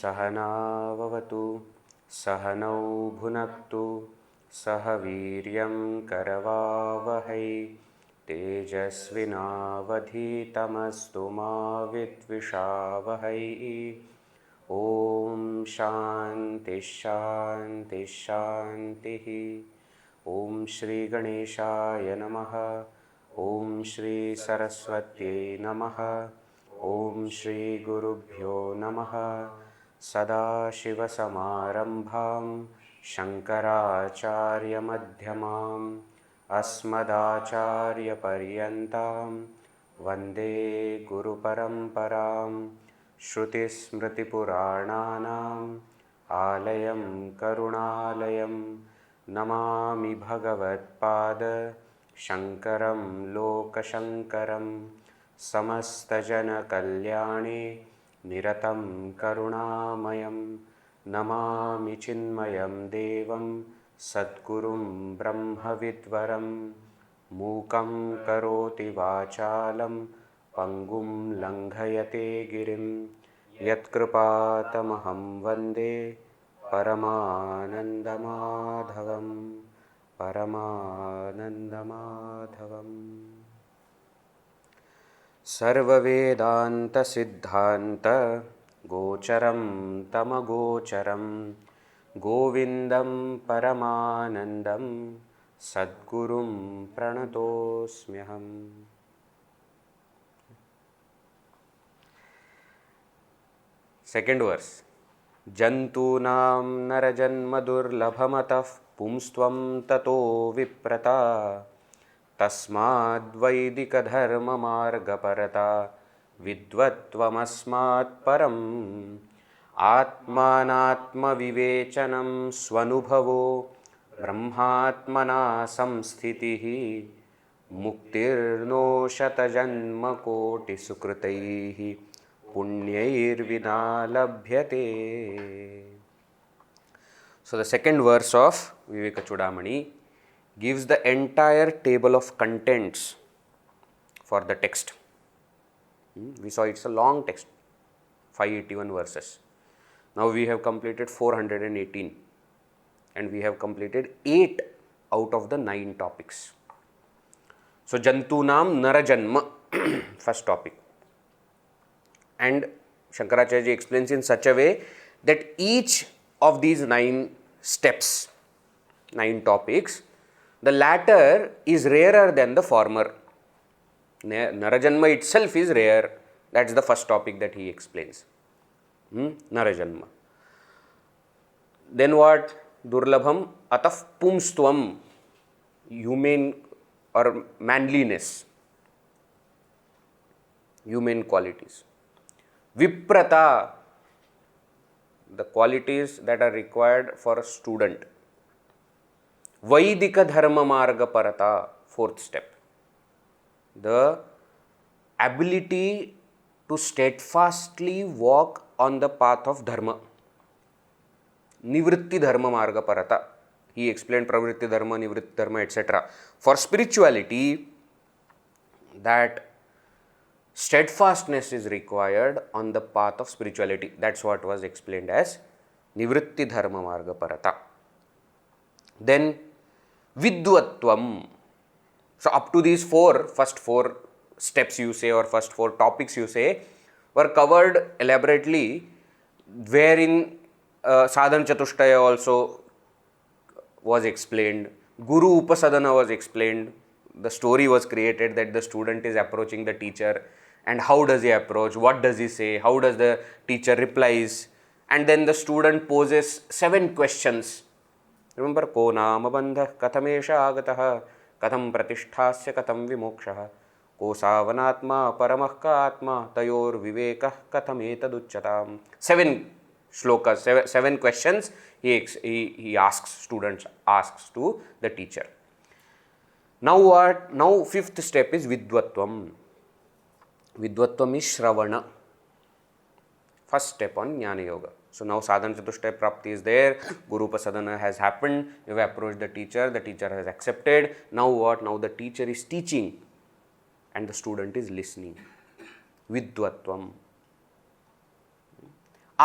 सहनाववतु सहनौ भुनक्तु सह वीर्यं करवावहै तेजस्विनावधीतमस्तु मा विद्विषावहै। ॐ शान्ति शान्ति शान्तिः। ॐ श्री गणेशाय नमः। ॐ श्री सरस्वत्यै नमः। ॐ श्री गुरुभ्यो नमः। सदाशिवसमारम्भां शङ्कराचार्यमध्यमाम् अस्मदाचार्यपर्यन्तां वन्दे गुरुपरम्परां। श्रुतिस्मृतिपुराणानाम् आलयं करुणालयं नमामि भगवत्पाद शङ्करं लोकशङ्करं। समस्तजनकल्याणे निरतं करुणामयं नमामि चिन्मयं देवं सद्गुरुं ब्रह्मविद्वरं। मूकं करोति वाचालं पङ्गुं लङ्घयते गिरिं यत्कृपातमहं वन्दे परमानन्दमाधवं परमानन्दमाधवम्। सर्ववेदान्तसिद्धान्त गोचरं तमगोचरं गोविन्दं परमानन्दं सद्गुरुं प्रणतोऽस्म्यहम्। Second verse. जन्तूनां नरजन्म दुर्लभमतः पुंस्त्वं ततो विप्रता तस्माद्वैदिकधर्ममार्गपरता विद्वत्त्वमस्मात् परम्। आत्मानात्मविवेचनं स्वनुभवो ब्रह्मात्मना संस्थितिः मुक्तिर्नो शतजन्मकोटिसुकृतैः पुण्यैर्विना लभ्यते। So the second verse of Vivekachoodamani gives the entire table of contents for the text. We saw it's a long text, 581 verses. Now we have completed 418 and we have completed 8 out of the 9 topics. So Jantunam Narajanma, first topic. And Shankaracharya explains in such a way that each of these 9 steps, 9 topics, the latter is rarer than the former. Narajanma itself is rare. That's the first topic that he explains. Narajanma. Then what? Durlabham ataf pumstvam, human or manliness, human qualities. Viprata, the qualities that are required for a student. Vaidika dharma marga parata, fourth step. The ability to steadfastly walk on the path of dharma. Nivṛttiḥ dharma marga parata. He explained pravritti dharma, nivṛttiḥ dharma, etc. For spirituality, that steadfastness is required on the path of spirituality. That's what was explained as nivṛttiḥ dharma marga parata. Then vidvatvam. So up to these first four steps you say, or first 4 topics you say, were covered elaborately, wherein sadhana chatushtaya also was explained, guru upasadana was explained. The story was created that the student is approaching the teacher, and how does he approach, what does he say, how does the teacher replies, and then the student poses 7 questions. Remember, ko nama bandha kathamesha agatah katham pratisthasya katham vimokshah ko savanatma paramah atma tayor vivekah katham etaducchatam. 7 shlokas, 7 questions he asks, students asks to the teacher. Now what? Now 5th step is vidvatvam. Vidvatvam is shravana. First step on Jnana Yoga. So now sadhana chatushtaya prapti is there, guru upasadana has happened, you have approached the teacher has accepted. Now what? Now the teacher is teaching and the student is listening. Vidvatvam.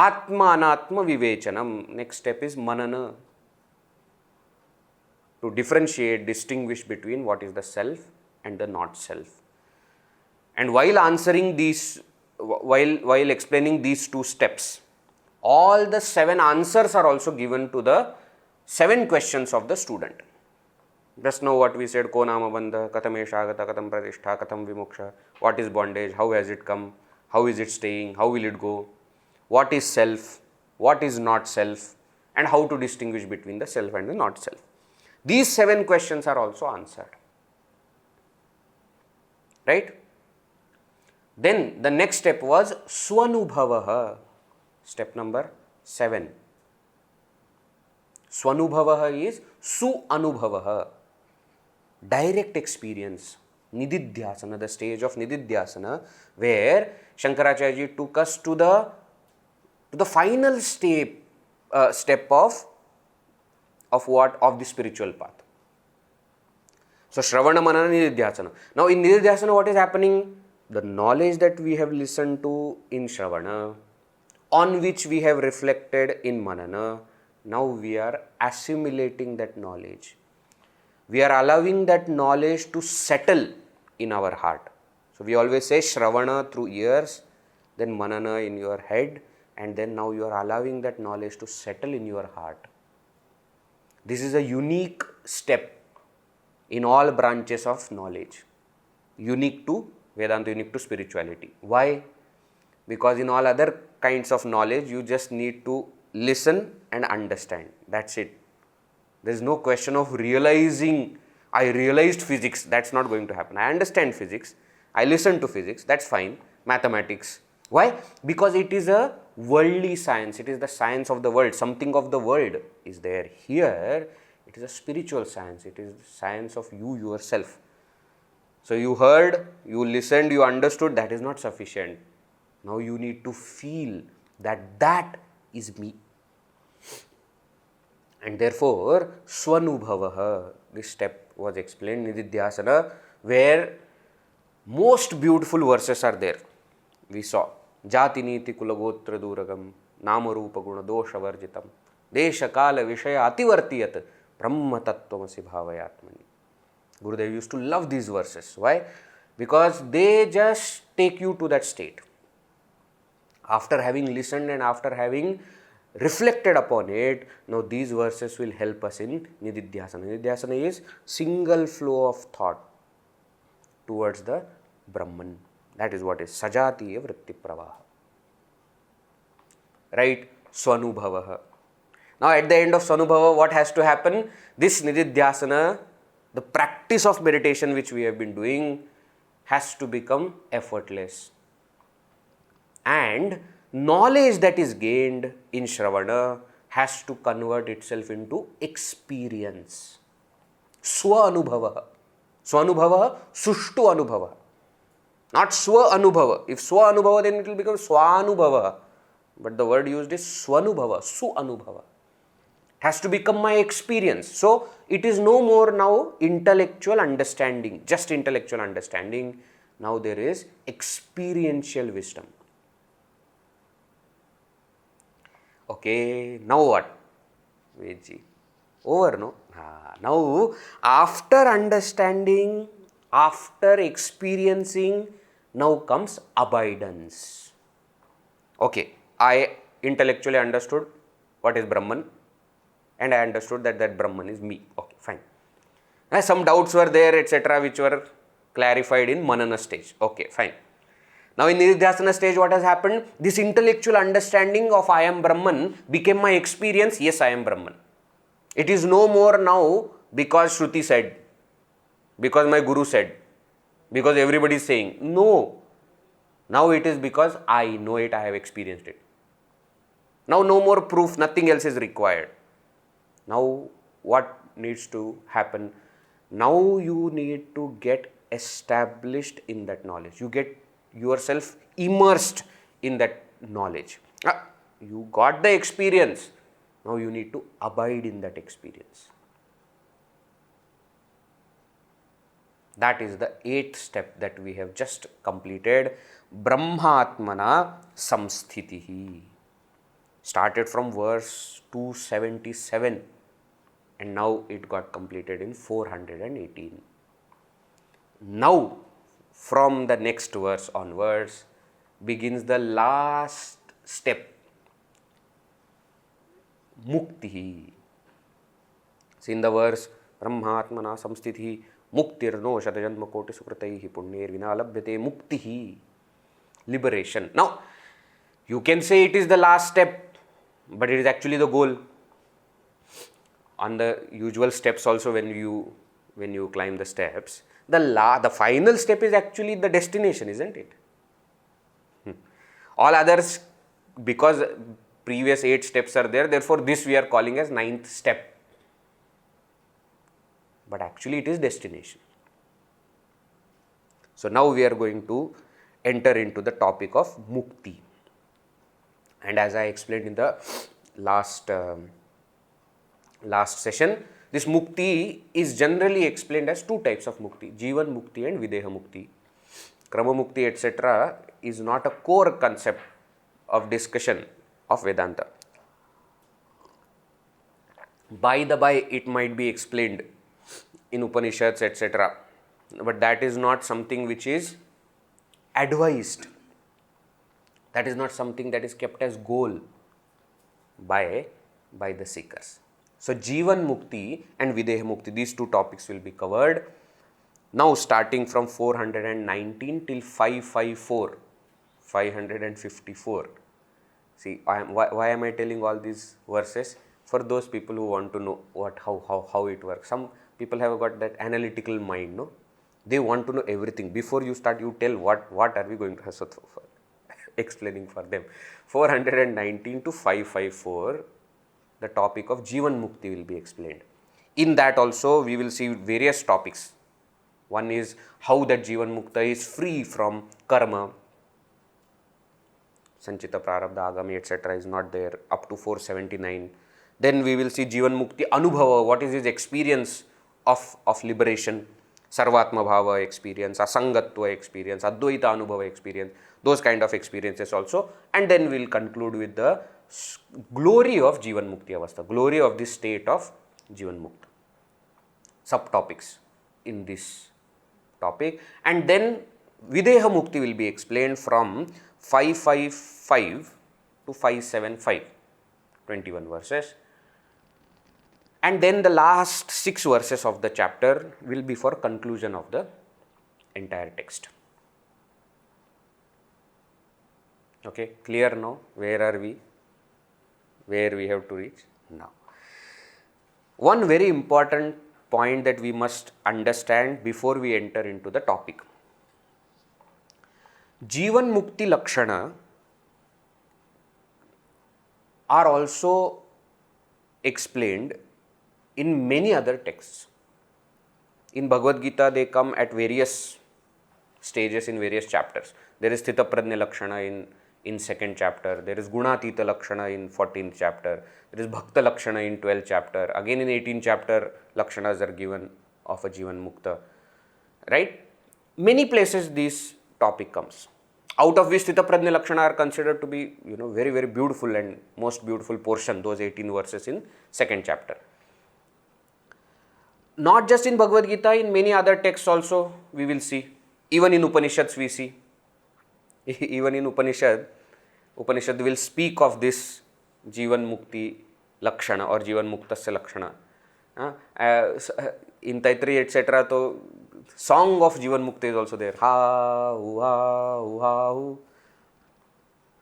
Atma-anatma vivechanam. Next step is manana. To differentiate, distinguish between what is the self and the not self. And while answering these, while explaining these two steps, all the 7 answers are also given to the 7 questions of the student. Just know what we said, ko nama bandha, katam eshagata, katam pratishtha, katam vimoksha, what is bondage, how has it come, how is it staying, how will it go, what is self, what is not self, and how to distinguish between the self and the not self. These 7 questions are also answered. Right? Then the next step was svanubhavaha. Step number 7. Svanubhavaha is su-anubhavaha. Direct experience. Nididhyasana, the stage of Nididhyasana, where Shankaracharya took us to the final step of what? Of the spiritual path. So, Shravana, Manana, Nididhyasana. Now, in Nididhyasana, what is happening? The knowledge that we have listened to in Shravana, on which we have reflected in Manana, now we are assimilating that knowledge. We are allowing that knowledge to settle in our heart. So, we always say Shravana through ears, then Manana in your head, and then now you are allowing that knowledge to settle in your heart. This is a unique step in all branches of knowledge, unique to Vedanta, unique to spirituality. Why? Because in all other kinds of knowledge, you just need to listen and understand. That's it. There is no question of realizing, I realized physics. That's not going to happen. I understand physics. I listen to physics. That's fine. Mathematics. Why? Because it is a worldly science. It is the science of the world. Something of the world is there. Here, it is a spiritual science. It is the science of you yourself. So, you heard, you listened, you understood. That is not sufficient. Now, you need to feel that that is me. And therefore, svanubhavaha, this step was explained, Nididhyasana, where most beautiful verses are there. We saw Jati Niti Kulagotra Duragam, Namarupa Guna Dosha Varjitam, Desha Kala Vishaya Ativartiyat, Brahma Tattvamasi Bhavayatmani. Gurudev used to love these verses. Why? Because they just take you to that state. After having listened and after having reflected upon it, now these verses will help us in Nididhyasana. Nididhyasana is single flow of thought towards the Brahman. That is what is Sajatiya Vritti Pravaha. Right? Svanubhavaha. Now at the end of Svanubhava, what has to happen? This Nididhyasana, the practice of meditation which we have been doing, has to become effortless. And knowledge that is gained in Shravana has to convert itself into experience. Sva-anubhava. Sva-anubhava, sushtu anubhava. Not swa-anubhava. If swa-anubhava, then it will become swa-anubhava. But the word used is svanubhava, su-anubhava. It has to become my experience. So, it is no more now intellectual understanding, just intellectual understanding. Now, there is experiential wisdom. Okay, now what? Vedji. Over, no? Now, after understanding, after experiencing, now comes abidance. Okay, I intellectually understood what is Brahman and I understood that that Brahman is me. Okay, fine. Some doubts were there, etc., which were clarified in Manana stage. Okay, fine. Now, in Nididhyasana stage, what has happened? This intellectual understanding of I am Brahman became my experience. Yes, I am Brahman. It is no more now because Shruti said, because my Guru said, because everybody is saying. No. Now it is because I know it, I have experienced it. Now no more proof, nothing else is required. Now what needs to happen? Now you need to get established in that knowledge. You get yourself immersed in that knowledge. You got the experience. Now you need to abide in that experience. That is the 8th step that we have just completed. Brahmatmana samsthitihi. Started from verse 277 and now it got completed in 418. Now, from the next verse onwards begins the last step, mukti. See, in the verse, brahmatmana samsthitihi muktirno shatajanma koti sukrataihi punyir vinalabhyate muktihi, liberation. Now, you can say it is the last step, but it is actually the goal. On the usual steps also, when you climb the steps, the final step is actually the destination, isn't it? All others, because previous 8 steps are there, therefore this we are calling as 9th step. But actually it is destination. So now we are going to enter into the topic of mukti. And as I explained in the last session, this mukti is generally explained as 2 types of mukti, jivan mukti and videha mukti. Krama mukti, etc. is not a core concept of discussion of Vedanta. By the by, it might be explained in Upanishads, etc. But that is not something which is advised. That is not something that is kept as goal by the seekers. So, Jivan Mukti and Videha Mukti, these 2 topics will be covered. Now, starting from 419 till 554. See, why am I telling all these verses? For those people who want to know how it works. Some people have got that analytical mind, no? They want to know everything. Before you start, you tell what are we going to have explaining for them. 419 to 554, the topic of Jivan Mukti will be explained. In that also, we will see various topics. One is how that Jivan Mukta is free from karma. Sanchita Prarabdha Agami, etc. is not there, up to 479. Then we will see Jivan Mukti Anubhava, what is his experience of liberation, Sarvatma Bhava experience, Asangatva experience, Advaita Anubhava experience, those kind of experiences also. And then we will conclude with the glory of Jivan Mukti Avastha, glory of this state of Jivan Mukta. Subtopics in this topic. And then Videha Mukti will be explained from 555 to 575, 21 verses. And then the last 6 verses of the chapter will be for conclusion of the entire text. Okay, clear now? Where are we? Where we have to reach? Now, one very important point that we must understand before we enter into the topic. Jivan Mukti Lakshana are also explained in many other texts. In Bhagavad Gita, they come at various stages in various chapters. There is Sthita Prajna Lakshana in 2nd chapter. There is Gunatita Lakshana in 14th chapter. There is Bhakta Lakshana in 12th chapter. Again in 18th chapter, Lakshanas are given of a Jivan Mukta. Right? Many places this topic comes. Out of which Sthita Prajna Lakshana are considered to be, very, very beautiful and most beautiful portion, those 18 verses in 2nd chapter. Not just in Bhagavad Gita, in many other texts also we will see. Even in Upanishads we see. Even in Upanishad will speak of this Jivan Mukti Lakshana or Jivan Muktasya Lakshana. In Taittiriya, etc. So, song of Jivan Mukta is also there. Ha, hu, ha, hu, ha, hu.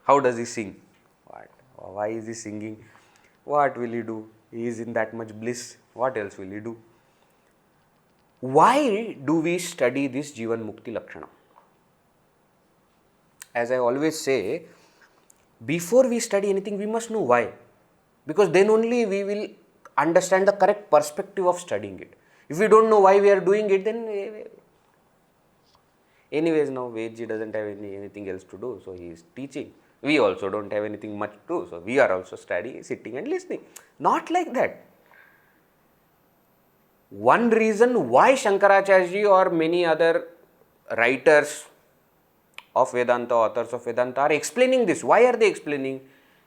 How does he sing? What? Why is he singing? What will he do? He is in that much bliss. What else will he do? Why do we study this Jivan Mukti Lakshana? As I always say, before we study anything, we must know why. Because then only we will understand the correct perspective of studying it. If we don't know why we are doing it, then anyways now Vedji doesn't have anything else to do, so he is teaching. We also don't have anything much to do, so we are also studying, sitting and listening. Not like that. One reason why Shankaracharya or many other writers of Vedanta, authors of Vedanta are explaining this. Why are they explaining?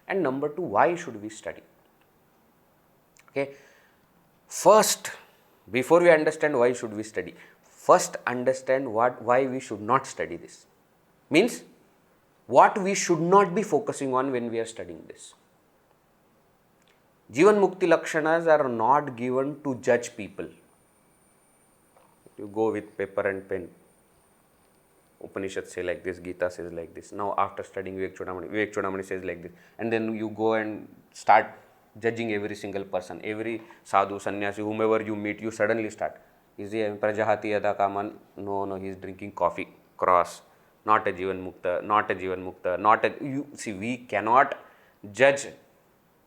And number two, why should we study? Okay. First, before we understand why should we study, first understand why we should not study this. Means, what we should not be focusing on when we are studying this. Jivan Mukti Lakshanas are not given to judge people. You go with paper and pen. Upanishads say like this, Gita says like this. Now after studying Vivekachoodamani says like this. And then you go and start judging every single person, every sadhu, sannyasi, whomever you meet, you suddenly start. Is he prajahati yada kaman? No, he is drinking coffee. Cross. Not a Jivan Mukta, not a Jivan Mukta, not a... You see, we cannot judge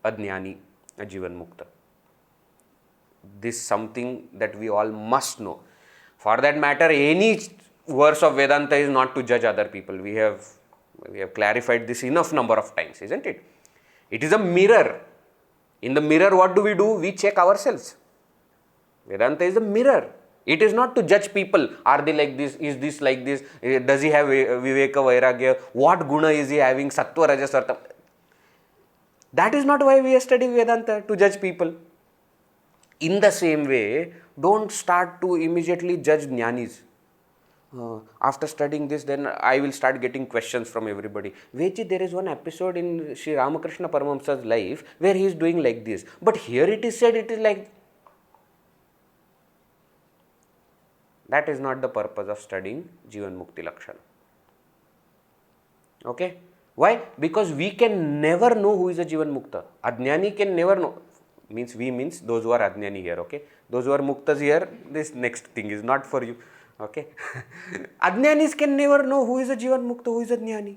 a jnani, a Jivan Mukta. This is something that we all must know. For that matter, any verse of Vedanta is not to judge other people. We have clarified this enough number of times, isn't it? It is a mirror. In the mirror, what do? We check ourselves. Vedanta is a mirror. It is not to judge people. Are they like this? Is this like this? Does he have viveka, vairāgyasya? What guna is he having? Sattva, rajas, satam. That is not why we are studying Vedanta, to judge people. In the same way, don't start to immediately judge jnanis. After studying this, then I will start getting questions from everybody. Veji, there is one episode in Sri Ramakrishna Paramahamsa's life where he is doing like this. But here it is said it is like... That is not the purpose of studying Jivan Mukti Lakshana. Okay? Why? Because we can never know who is a Jivan Mukta. Ajnani can never know. Means those who are Ajnani here, okay? Those who are Muktas here, this next thing is not for you, okay? Ajnanis can never know who is a Jivan Mukta, who is a Jnani.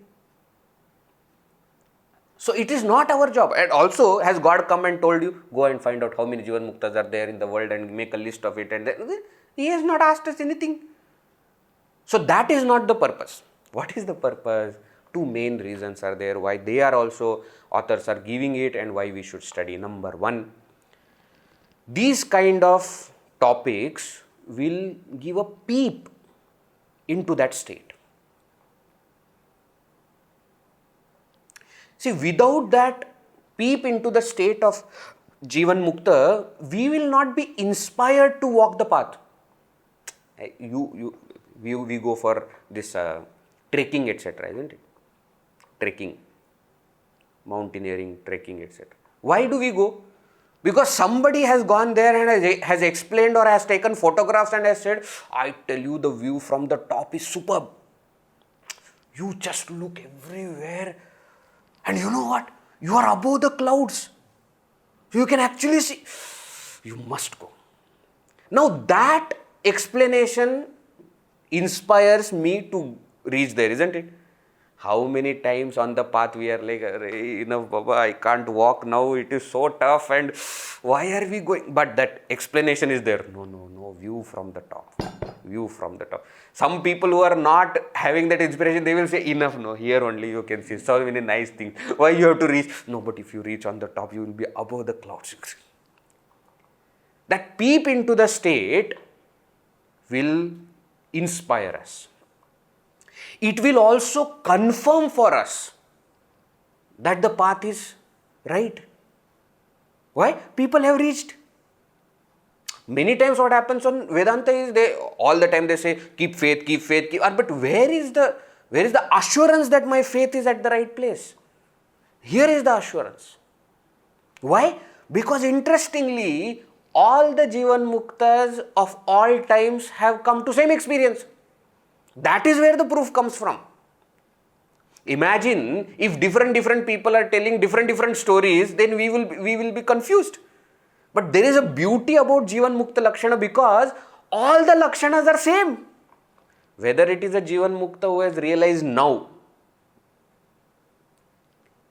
So it is not our job. And also, has God come and told you, go and find out how many Jivan Muktas are there in the world and make a list of it, and then, He has not asked us anything. So that is not the purpose. What is the purpose? Two main reasons are there why they are also, authors are giving it and why we should study. Number one, these kind of topics will give a peep into that state. See, without that peep into the state of Jivan Mukta, we will not be inspired to walk the path. We go for this trekking, etc., isn't it? Trekking, mountaineering, trekking, etc. Why do we go? Because somebody has gone there and has explained or has taken photographs and has said, I tell you, the view from the top is superb. You just look everywhere and you know what? You are above the clouds. You can actually see. You must go. Now that explanation inspires me to reach there, isn't it? How many times on the path we are like, enough Baba, I can't walk now, it is so tough and why are we going? But that explanation is there. No, view from the top. View from the top. Some people who are not having that inspiration, they will say, enough, no, here only you can see so many nice things. Why you have to reach? No, but if you reach on the top, you will be above the clouds. That peep into the state will inspire us. It will also confirm for us that the path is right. Why? People have reached. Many times what happens on Vedanta is all the time they say, keep faith, but where is the assurance that my faith is at the right place? Here is the assurance. Why? Because interestingly, all the Jivan Muktas of all times have come to same experience. That is where the proof comes from. Imagine if different people are telling different stories, then we will be confused. But there is a beauty about Jivan Mukta Lakshana because all the Lakshanas are same. Whether it is a Jivan Mukta who has realized now,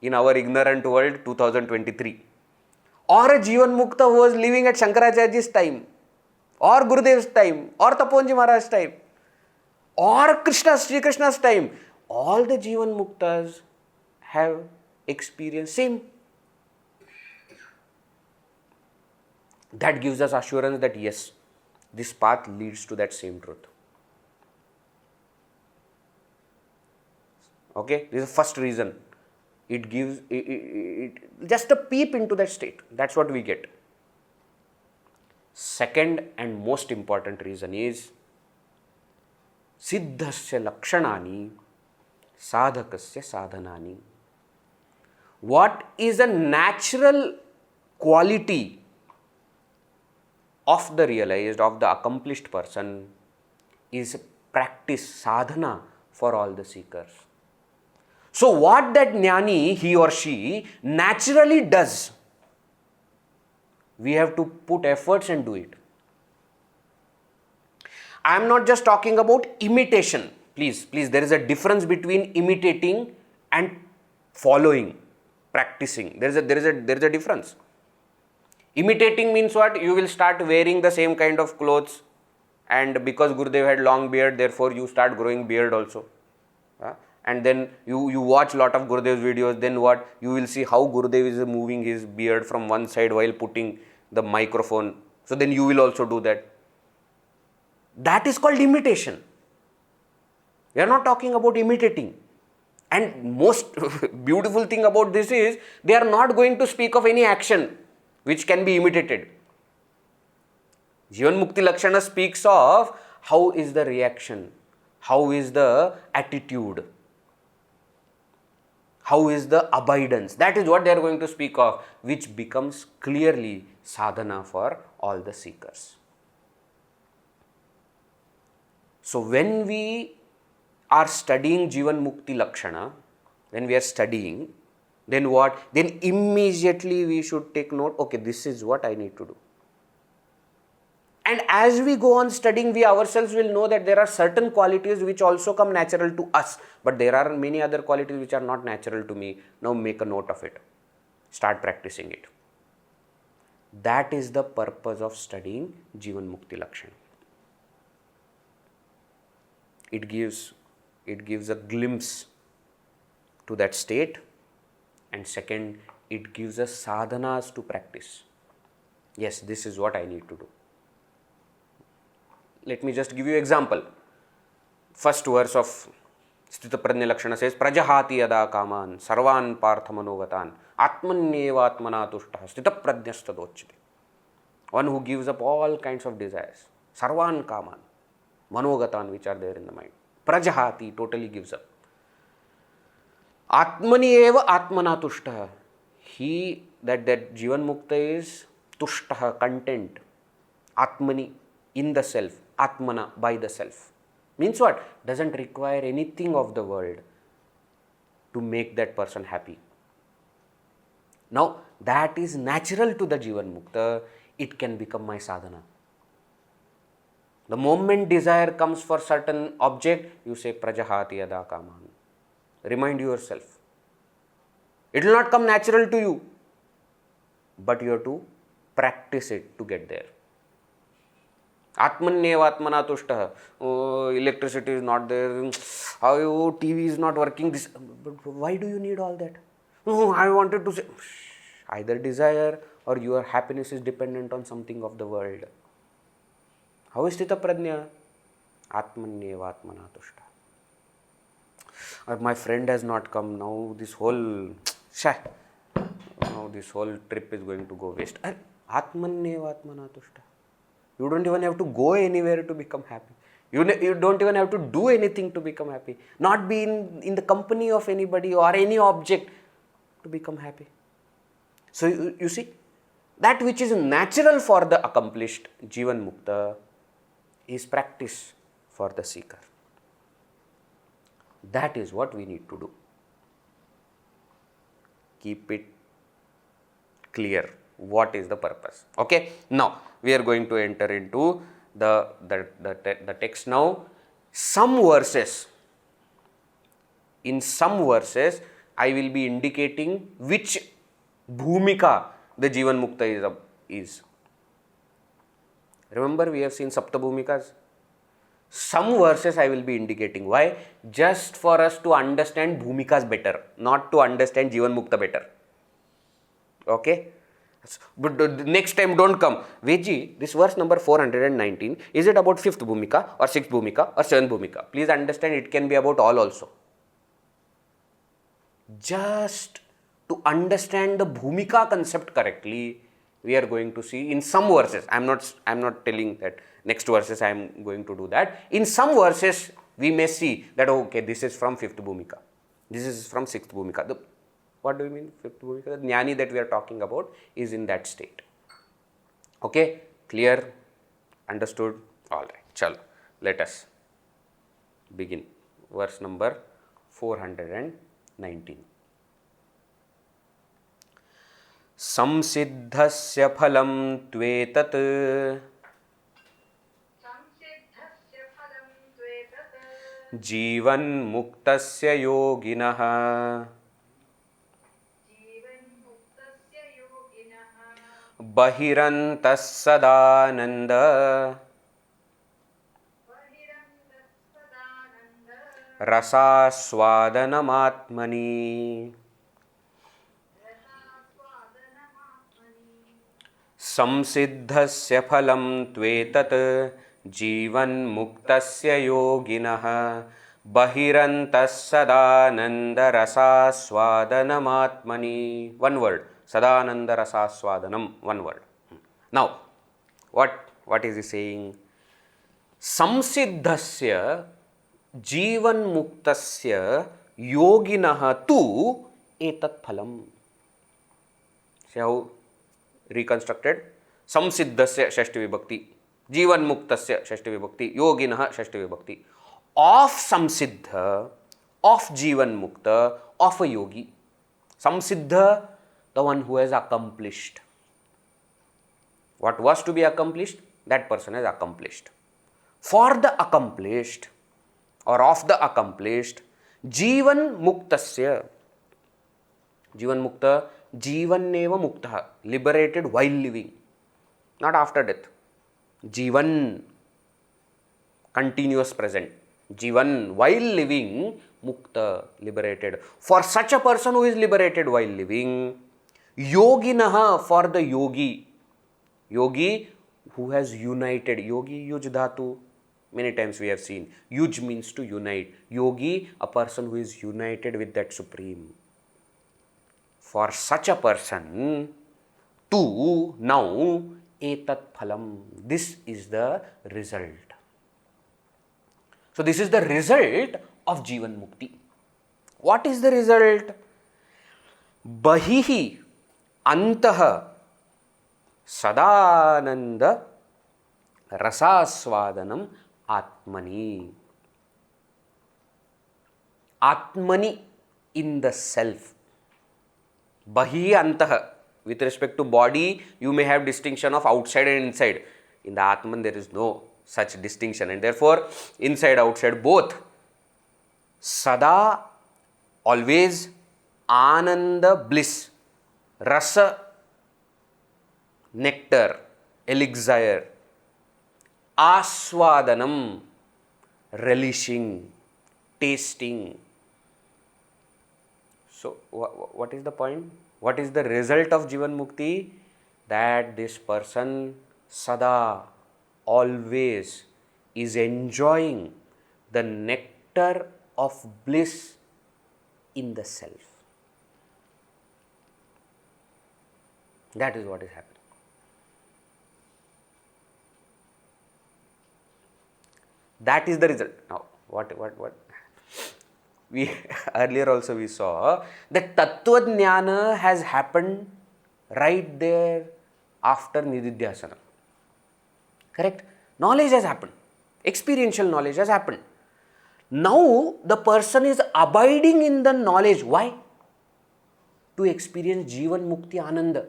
in our ignorant world 2023, or a Jivan Mukta who was living at Shankaracharya's time, or Gurudev's time, or Taponji Maharaj's time, or Sri Krishna's time, all the Jivan Muktas have experienced same. That gives us assurance that yes, this path leads to that same truth. Okay, this is the first reason. it gives just a peep into that state. That's what we get. Second and most important reason is siddhasya lakshanani sadhakasya sadhanani. What is a natural quality of the realized, of the accomplished person, is practice, sadhana for all the seekers. So what that jnani, he or she, naturally does, we have to put efforts and do it. I am not just talking about imitation. Please, there is a difference between imitating and following, practicing. There is a difference. Imitating means what? You will start wearing the same kind of clothes, and because Gurudev had long beard, therefore you start growing beard also. And then you watch lot of Gurudev's videos, then what? You will see how Gurudev is moving his beard from one side while putting the microphone. So then you will also do that. That is called imitation. We are not talking about imitating. And most beautiful thing about this is, they are not going to speak of any action which can be imitated. Jivan Mukti Lakshana speaks of how is the reaction, how is the attitude, how is the abidance. That is what they are going to speak of, which becomes clearly sadhana for all the seekers. So when we are studying Jivan Mukti Lakshana, when we are studying, then what? Then immediately we should take note, okay, this is what I need to do. And as we go on studying, we ourselves will know that there are certain qualities which also come natural to us, but there are many other qualities which are not natural to me. Now make a note of it. Start practicing it. That is the purpose of studying Jivan Mukti Lakshana. It gives a glimpse to that state, and second, it gives us sadhanas to practice. Yes, this is what I need to do. Let me just give you an example. First verse of Sthita Prajna Lakshana says, Prajahati yada kaman sarvan parthamanogatan atmanyeva atmana tushtaha sthita prajnastadocchite. One who gives up all kinds of desires. Sarvan kaman, manogatan, which are there in the mind. Prajahati, totally gives up. Atmanyeva atmana tushtaha. He, that Jivan Mukta is tushtaha, content. Atmani, in the self. Atmana, by the self. Means what? Doesn't require anything of the world to make that person happy. Now, that is natural to the Jivan Mukta. It can become my sadhana. The moment desire comes for certain object, you say Prajahati yada kaman. Remind yourself. It will not come natural to you, but you have to practice it to get there. Atmanyeva atmana tushtaha. Oh, electricity is not there. Oh, TV is not working. But why do you need all that? Oh, I wanted to say, either desire or your happiness is dependent on something of the world. How is Sthita Prajna? Atmanyeva atmana tushtaha. My friend has not come now. This whole trip is going to go waste. Atmanyeva atmana tushtaha. You don't even have to go anywhere to become happy. You don't even have to do anything to become happy. Not be in the company of anybody or any object to become happy. So you see, that which is natural for the accomplished Jivan Mukta is practice for the seeker. That is what we need to do. Keep it clear. What is the purpose? Okay. Now we are going to enter into the text now. Some verses. In some verses, I will be indicating which bhumika the Jivan Mukta is. Remember, we have seen Sapta Bhumikas. Some verses I will be indicating. Why? Just for us to understand bhumikas better, not to understand Jivan Mukta better. Okay? But next time don't come. Veji, this verse number 419, is it about 5th bhumika or 6th bhumika or 7th bhumika? Please understand, it can be about all also. Just to understand the bhumika concept correctly, we are going to see in some verses. I'm not telling that next verses I am going to do that. In some verses, we may see that, okay, this is from fifth bhumika. This is from sixth bhumika. What do you mean fifth bhumika? The jnani that we are talking about is in that state. Okay, clear? Understood? All right, chalo. Let us begin. Verse number 419. Saṃsiddhasya phalaṃ tvetat jīvanmuktasya yoginaḥ bahirantaḥ sadānandarasāsvādanamātmani saṃsiddhasya phalaṃ tvetat jīvanmuktasya yoginaḥ bahirantaḥ sadānandarasāsvādanamātmani. One word, sadānandarasāsvādanam, one word. Now, what is he saying? Saṃsiddhasya jīvanmuktasya yoginaḥ tu etat phalam. See how reconstructed? Saṃsiddhasya Shashti Vibhakti, Jīvanmuktasya Shashti Vibhakti, Yoginaḥ Shashti Vibhakti. Of Saṃsiddha, of Jīvanmukta, of a yogi. Saṃsiddha, the one who has accomplished. What was to be accomplished, that person has accomplished. For the accomplished or of the accomplished, Jīvanmuktasya, Jīvanmukta, Jīvanneva muktah, liberated while living, not after death. Jīvan, continuous present. Jīvan, while living, mukta, liberated. For such a person who is liberated while living, yoginaḥ, for the yogi, yogi who has united, yogi, yuj dhatu, many times we have seen, yuj means to unite. Yogi, a person who is united with that Supreme. For such a person, to now, etat phalam, this is the result. So, this is the result of Jivan Mukti. What is the result? Bahihi antah sadānandarasāsvādanamātmani. Atmani, in the self. Bahi antah, with respect to body, you may have distinction of outside and inside. In the Atman, there is no such distinction, and therefore, inside, outside, both. Sada, always, ananda, bliss, rasa, nectar, elixir, asvadanam, relishing, tasting. So, what is the point? What is the result of Jivan Mukti? That this person sada, always, is enjoying the nectar of bliss in the self. That is what is happening. That is the result. Now, what? We earlier also we saw that Tattva Jnana has happened right there after Nididhyasana. Correct? Knowledge has happened. Experiential knowledge has happened. Now the person is abiding in the knowledge. Why? To experience Jivan Mukti Ananda.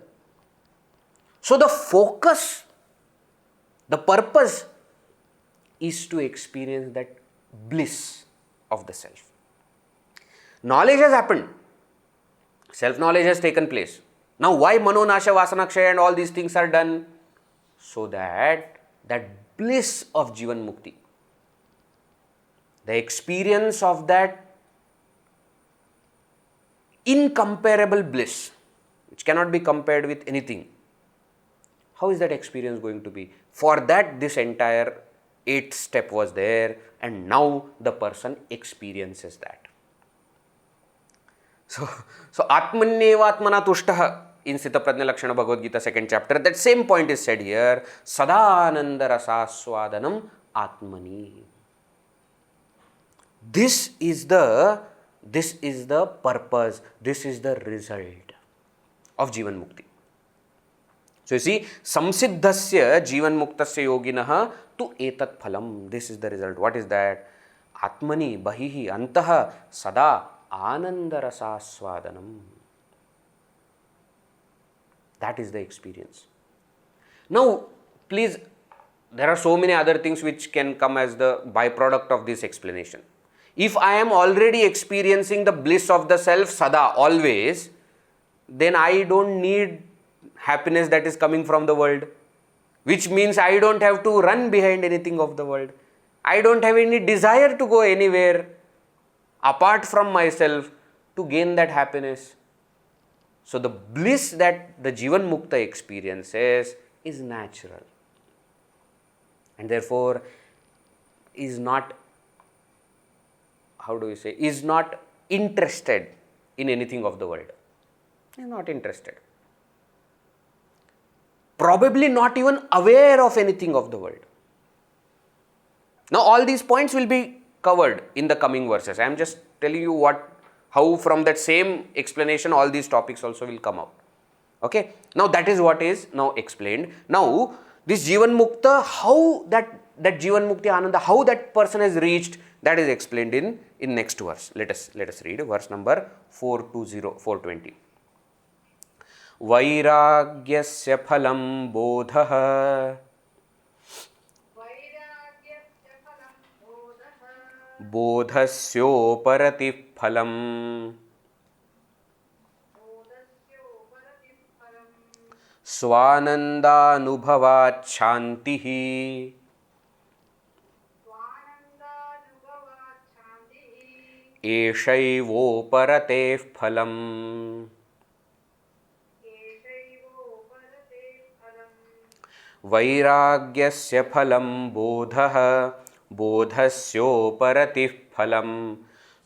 So the focus, the purpose is to experience that bliss of the self. Knowledge has happened. Self-knowledge has taken place. Now why Manonasha, Vasanakshaya and all these things are done? So that bliss of Jivan Mukti, the experience of that incomparable bliss, which cannot be compared with anything. How is that experience going to be? For that, this entire 8th step was there, and now the person experiences that. So Atmanyeva Atmana Tushtaha in Sthitaprajna Lakshana Bhagavad Gita, 2nd chapter, that same point is said here. Sadānandarasāsvādanamātmani. This is the purpose, this is the result of Jivan Mukti. So you see, saṃsiddhasya jivanmuktasya yoginaḥ tu etat phalam. This is the result. What is that? Atmani bahihi antah sada anandarasāsvādanam. That is the experience. Now, please, there are so many other things which can come as the byproduct of this explanation. If I am already experiencing the bliss of the self sada, always, then I don't need happiness that is coming from the world, which means I don't have to run behind anything of the world. I don't have any desire to go anywhere apart from myself to gain that happiness. So the bliss that the Jivan Mukta experiences is natural and therefore is not, is not interested in anything of the world. Is not interested. Probably not even aware of anything of the world. Now all these points will be covered in the coming verses. I am just telling you how from that same explanation all these topics also will come out. Okay. Now that is what is now explained. Now this Jivan Mukta, how that Jivan Mukti Ananda, how that person has reached, that is explained in next verse. Let us read verse number 420. Vairāgyasya phalaṃ bodhah bodhasyoparatiḥ phalam svānandānubhavācchāntireṣaivoparateḥ eṣaivoparateḥ phalam vairāgyasya phalaṃ bodhah bodhasyoparatiḥ phalam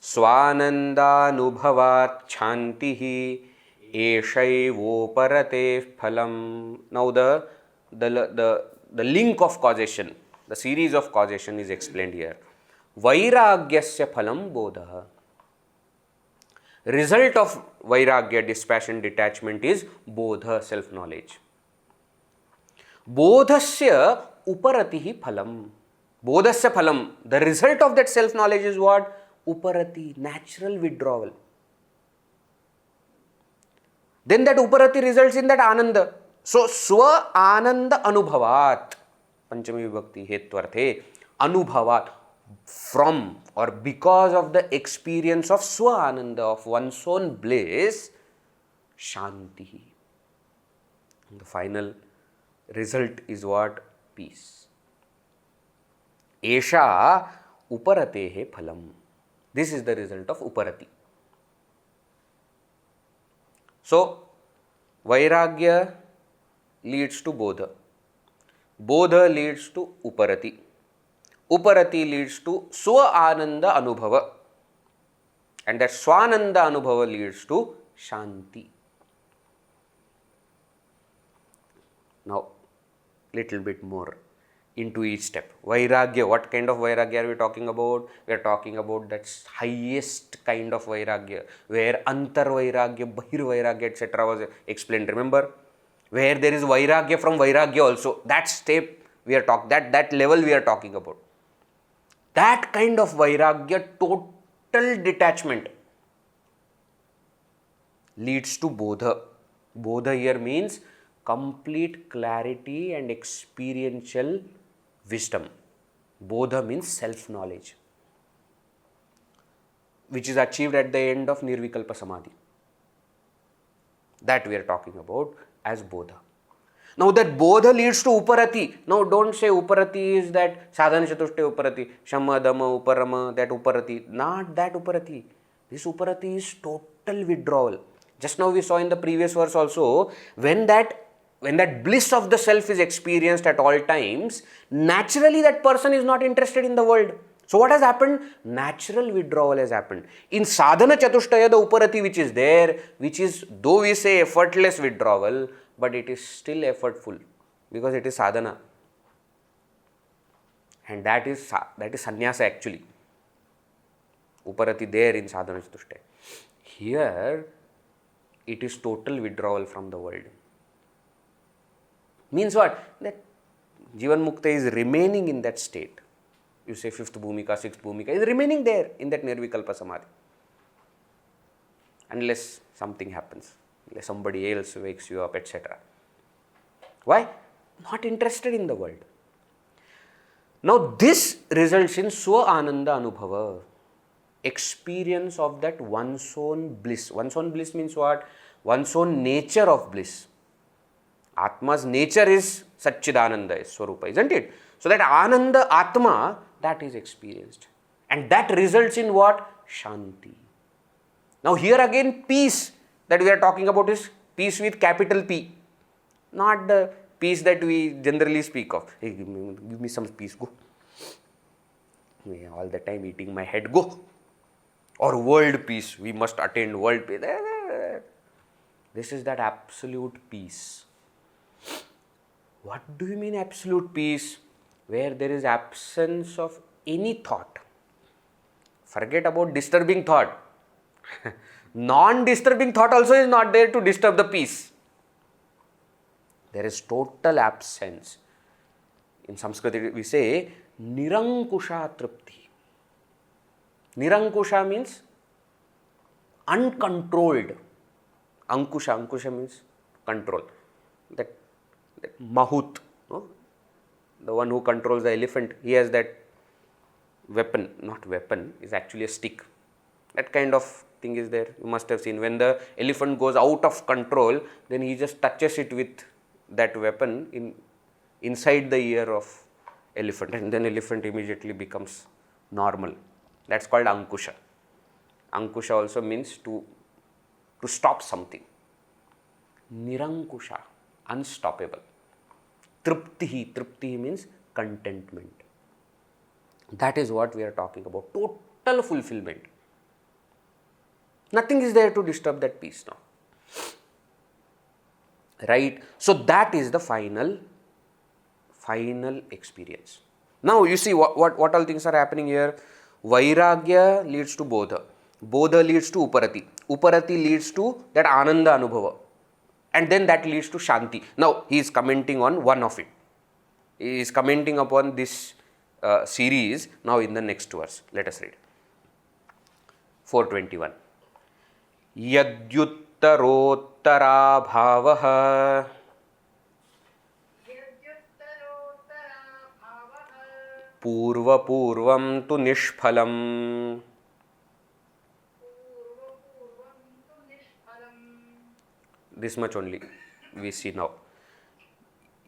svānandānubhavācchāntireṣaivoparateḥ eṣaivoparateḥ phalam. Now the link of causation, the series of causation is explained here. Vairāgyasya phalam bodhah. Result of vairāgya, dispassion, detachment, is bodha, self-knowledge. Bodhasya uparatihi phalam. Bodhasya phalam. The result of that self-knowledge is what? Uparati, natural withdrawal. Then that uparati results in that ananda. So, svānandānubhavāt, Panchami Vibhakti, Hetvarthe, anubhavat, from or because of the experience of sva-ananda, of one's own bliss, shanti. The final result is what? Peace. Esha uparatehe phalam. This is the result of uparati. So, vairāgya leads to bodha. Bodha leads to uparati. Uparati leads to swa-ananda anubhava. And that swananda anubhava leads to shanti. Now, little bit more into each step. Vairagya, what kind of vairagya are we talking about? We are talking about that highest kind of vairagya, where antar vairagya, bahir vairagya, etc. was explained. Remember, where there is vairagya from vairagya also. That step we are talking, that level we are talking about. That kind of vairagya, total detachment, leads to bodha. Bodha here means complete clarity and experiential wisdom. Bodha means self-knowledge, which is achieved at the end of nirvikalpa samadhi. That we are talking about as bodha. Now that bodha leads to uparati. Now don't say uparati is that sadhana chatushte uparati, shama, dhamma, paramā, that uparati. Not that uparati. This uparati is total withdrawal. Just now we saw in the previous verse also, when that bliss of the self is experienced at all times, naturally that person is not interested in the world. So what has happened? Natural withdrawal has happened. In sadhana chatushtaya, the uparati which is there, which is, though we say effortless withdrawal, but it is still effortful because it is sadhana. And that is sannyasa actually. Uparati there in sadhana chatushtaya. Here, it is total withdrawal from the world. Means what? That Jivan Mukta is remaining in that state. You say fifth bhumika, sixth bhumika, is remaining there in that nirvikalpa samadhi. Unless something happens, unless somebody else wakes you up, etc. Why? Not interested in the world. Now this results in svānandānubhavācchāntireṣaivoparateḥ, experience of that one's own bliss. One's own bliss means what? One's own nature of bliss. Atma's nature is Satchidananda, is Swarupa, isn't it? So that Ananda Atma, that is experienced. And that results in what? Shanti. Now here again, peace that we are talking about is peace with capital P. Not the peace that we generally speak of. Hey, give me some peace, go. All the time eating my head, go. Or world peace, we must attain world peace. This is that absolute peace. What do you mean absolute peace? Where there is absence of any thought. Forget about disturbing thought. Non-disturbing thought also is not there to disturb the peace. There is total absence. In Sanskrit we say nirankusha tripti. Nirankusha means uncontrolled. Ankusha means control. That Mahut, no? The one who controls the elephant, he has that weapon, not weapon, is actually a stick. That kind of thing is there. You must have seen when the elephant goes out of control, then he just touches it with that weapon inside the ear of elephant, and then elephant immediately becomes normal. That's called Ankusha. Ankusha also means to stop something. Nirankusha, unstoppable. Tṛptirānando'nupamaḥ means contentment. That is what we are talking about. Total fulfillment. Nothing is there to disturb that peace now. Right? So that is the final experience. Now you see what all things are happening here. Vairāgya leads to bodho. Bodho leads to uparati. Uparati leads to that ananda anubhava. And then that leads to shanti. Now he is commenting on one of it. He is commenting upon this series now in the next verse. Let us read. 421. Yadyuttarottarābhāvaḥ pūrvapūrvantu niṣphalam. This much only we see now.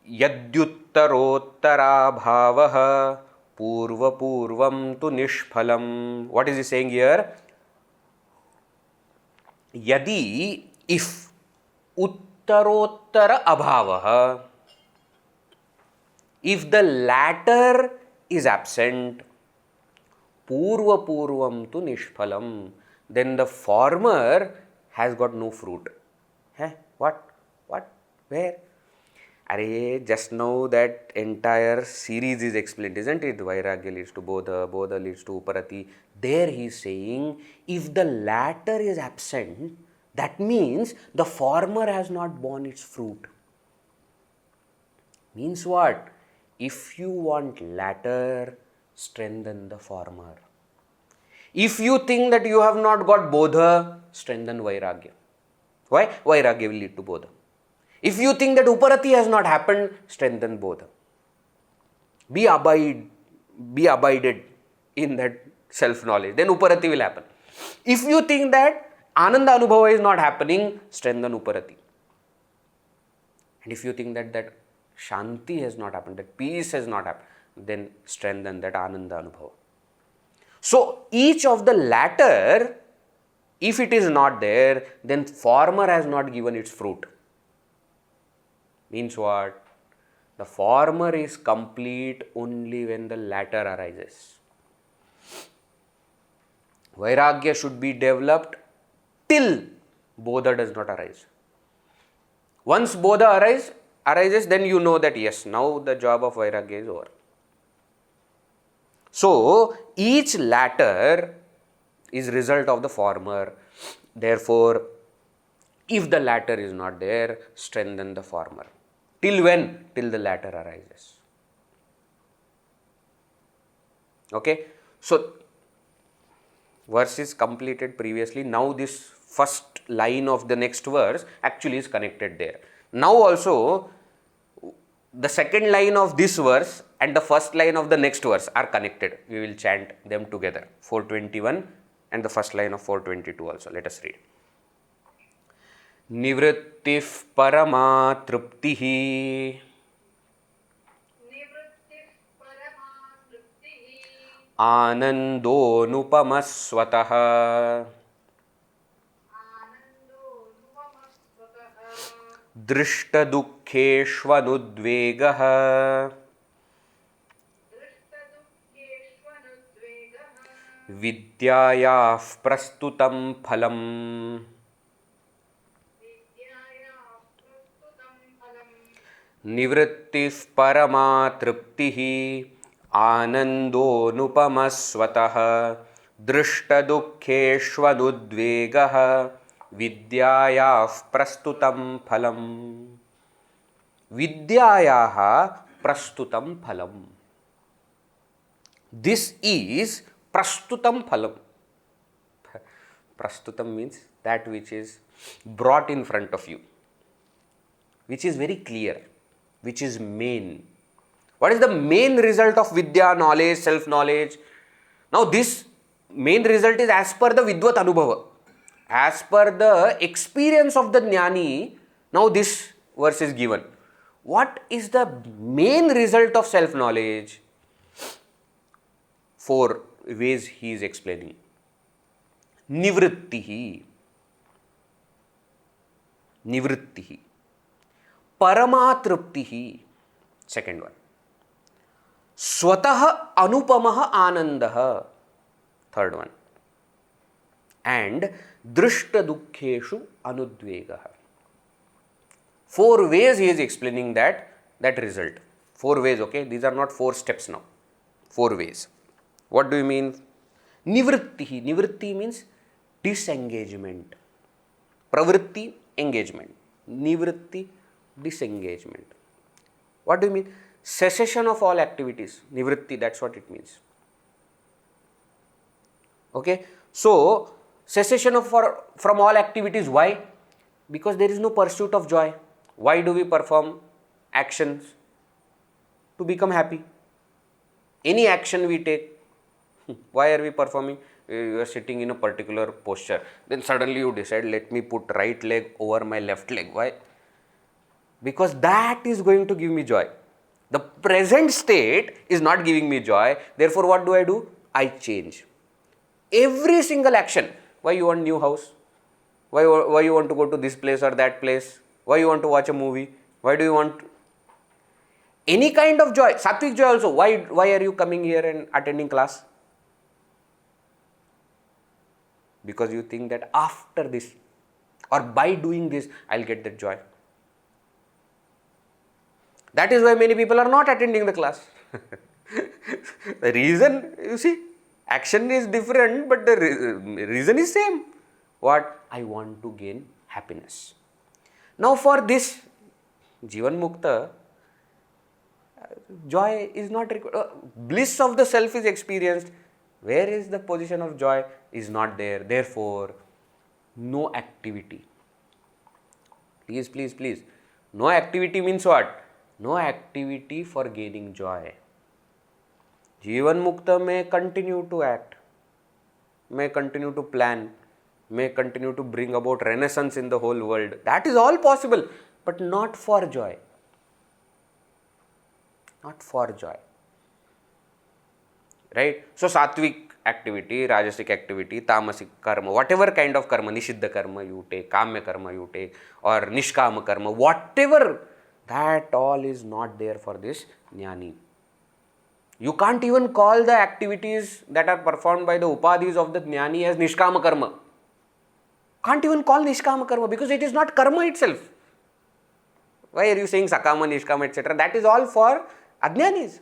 Yadyuttarottarābhāvaḥ pūrvapūrvantu niṣphalam. What is he saying here? Yadi, if uttarottara abhavaḥ, if the latter is absent, pūrvapūrvantu niṣphalam, then the former has got no fruit. What? Where? Just now that entire series is explained, isn't it? Vairāgya leads to bodho, bodho leads to uparati. There he is saying, if the latter is absent, that means the former has not borne its fruit. Means what? If you want latter, strengthen the former. If you think that you have not got bodho, strengthen vairāgya. Why? Vairāgya will lead to bodho. If you think that uparati has not happened, strengthen bodho. Be abided in that self-knowledge. Then uparati will happen. If you think that ananda anubhava is not happening, strengthen uparati. And if you think that shanti has not happened, that peace has not happened, then strengthen that ananda anubhava. So each of the latter, if it is not there, then former has not given its fruit. Means what? The former is complete only when the latter arises. Vairagya should be developed till bodha does not arise. Once bodha arises, then you know that yes, now the job of vairagya is over. So, each latter is result of the former. Therefore, if the latter is not there, strengthen the former. Till when? Till the latter arises. Okay. So, verse is completed previously. Now, this first line of the next verse actually is connected there. Now also, the second line of this verse and the first line of the next verse are connected. We will chant them together. 421 and the first line of 422 also. Let us read. Nivṛttiḥ paramā tṛptirānando'nupamaḥ ānando'nupamaḥ svataḥ dṛṣṭaduḥkheṣvanudvego vidyāyāḥ prastutaṃ phalaṃ nivṛttiḥ paramā tṛptirānando'nupamaḥ ānando'nupamaḥ svataḥ dṛṣṭaduḥkheṣvanudvego vidyāyāḥ prastutaṃ phalam. Vidyāyāḥ prastutaṃ phalam. This is prastutaṃ phalam. Prastutam means that which is brought in front of you, which is very clear, which is main. What is the main result of vidya, knowledge, self-knowledge? Now this main result is as per the vidvat anubhava. As per the experience of the jnani, now this verse is given. What is the main result of self-knowledge? 4 ways he is explaining. Nivṛttiḥ. Nivṛttiḥ. Paramā tṛptirānando'nupamaḥ. Second one. Svataḥ anupamaḥ ānandaḥ. Third one. And dṛṣṭaduḥkheṣvanudvego. 4 ways he is explaining that result. 4 ways, okay? These are not 4 steps now. 4 ways. What do you mean? Nivṛttiḥ. Nivṛtti means disengagement. Pravritti, engagement. Nivṛtti, disengagement. What do you mean? Cessation of all activities. Nivṛtti, that's what it means. Okay? So, cessation from all activities. Why? Because there is no pursuit of joy. Why do we perform actions? To become happy. Any action we take, why are we performing? You are sitting in a particular posture. Then suddenly you decide, let me put right leg over my left leg. Why? Because that is going to give me joy. The present state is not giving me joy. Therefore, what do? I change. Every single action. Why you want new house? Why you want to go to this place or that place? Why you want to watch a movie? Why do you want any kind of joy? Sattvic joy also. Why are you coming here and attending class? Because you think that after this or by doing this, I'll get that joy. That is why many people are not attending the class. The reason, you see, action is different, but the reason is same. What? I want to gain happiness. Now for this Jivan Mukta, joy is not required. Bliss of the self is experienced. Where is the position of joy? Is not there. Therefore, no activity. Please. No activity means what? No activity for gaining joy. Jivan Mukta may continue to act, may continue to plan, may continue to bring about renaissance in the whole world. That is all possible, but not for joy. Not for joy. Right? So, sattvic activity, rajasic activity, tamasic karma, whatever kind of karma, nishiddha karma you take, kamya karma you take, or nishkama karma, whatever, that all is not there for this jnani. You can't even call the activities that are performed by the upadhis of the jnani as nishkama karma. Can't even call nishkama karma because it is not karma itself. Why are you saying sakama, nishkama, etc.? That is all for ajnanis.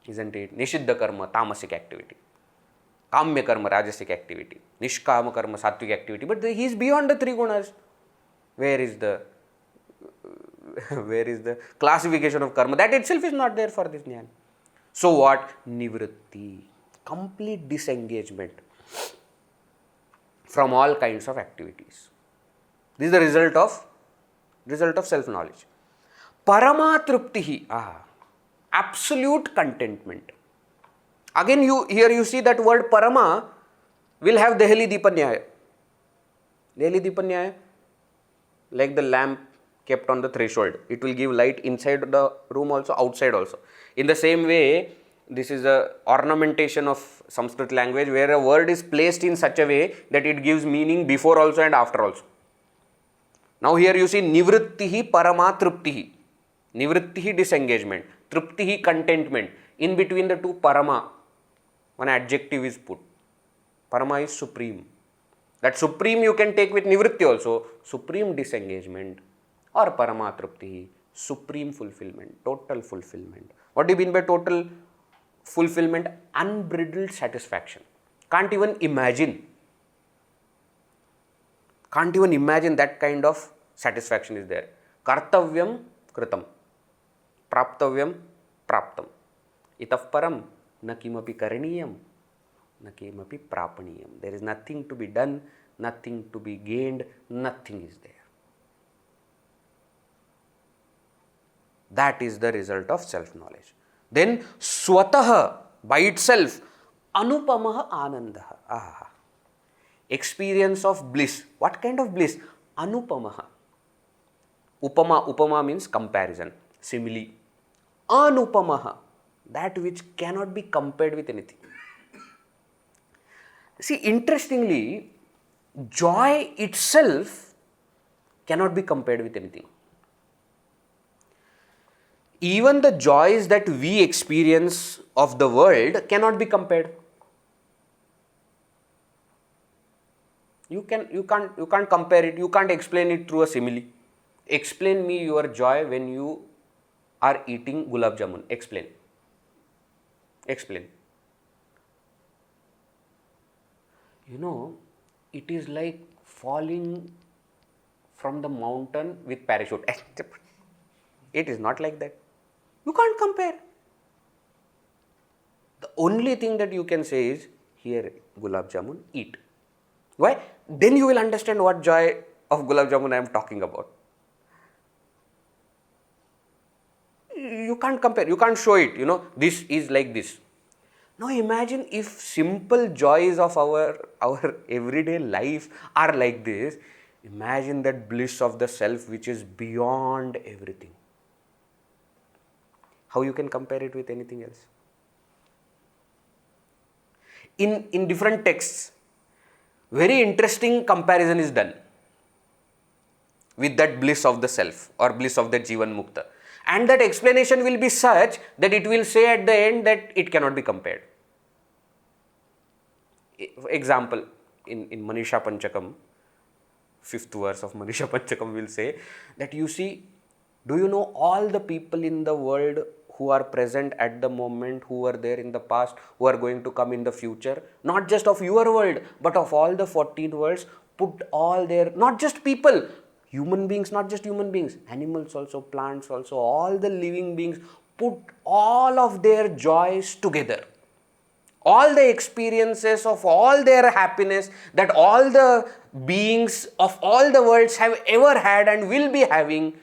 Isn't it? Nishiddha karma, tamasic activity. Kamya karma, rajasic activity. Nishkama karma, sattvic activity. But he is beyond the three gunas. Where is the classification of karma? That itself is not there for this jnana. So what? Nivṛttiḥ. Complete disengagement from all kinds of activities. This is the result of self-knowledge. Paramā tṛptirānando'nupamaḥ. Absolute contentment. Again, here you see that word paramā will have Dehli Deepanyaya. Dehli Deepanyaya, like the lamp kept on the threshold. It will give light inside the room also, outside also. In the same way, this is a ornamentation of Sanskrit language where a word is placed in such a way that it gives meaning before also and after also. Now here you see nivṛttiḥ, paramā tṛptirānando'nupamaḥ. Nivṛttiḥ, disengagement. Tṛptirānando'nupamaḥ, contentment. In between the two, paramā, one adjective is put. Paramā is supreme. That supreme you can take with nivṛttiḥ also. Supreme disengagement or paramā tṛptirānando'nupamaḥ, supreme fulfillment, total fulfillment. What do you mean by total fulfillment? Unbridled satisfaction. Can't even imagine that kind of satisfaction is there. Kartavyam kritam, praptavyam praptam, itah param na kimapi karaniyam, na kimapi prapaniyam. There is nothing to be done, nothing to be gained, nothing is there. That is the result of self-knowledge. Then svataḥ, by itself, anupamaḥ ānandaḥ. Experience of bliss. What kind of bliss? Anupamaḥ. Upama means comparison, simile. Anupamaḥ, that which cannot be compared with anything. See, interestingly, joy itself cannot be compared with anything. Even the joys that we experience of the world cannot be compared. You can't compare it. You can't explain it through a simile. Explain me your joy when you are eating gulab jamun. Explain. You know, it is like falling from the mountain with parachute. It is not like that. You can't compare. The only thing that you can say is, here gulab jamun, eat. Why? Then you will understand what joy of gulab jamun I am talking about. You can't compare, you can't show it, this is like this. Now imagine if simple joys of our everyday life are like this. Imagine that bliss of the self which is beyond everything. How you can compare it with anything else? In different texts, very interesting comparison is done with that bliss of the self or bliss of the Jivan Mukta. And that explanation will be such that it will say at the end that it cannot be compared. For example, in Manisha Panchakam, 5th verse of Manisha Panchakam will say that you see, do you know all the people in the world who are present at the moment, who were there in the past, who are going to come in the future, not just of your world, but of all the 14 worlds, put all their, not just people, human beings, not just human beings, animals also, plants also, all the living beings, put all of their joys together. All the experiences of all their happiness that all the beings of all the worlds have ever had and will be having,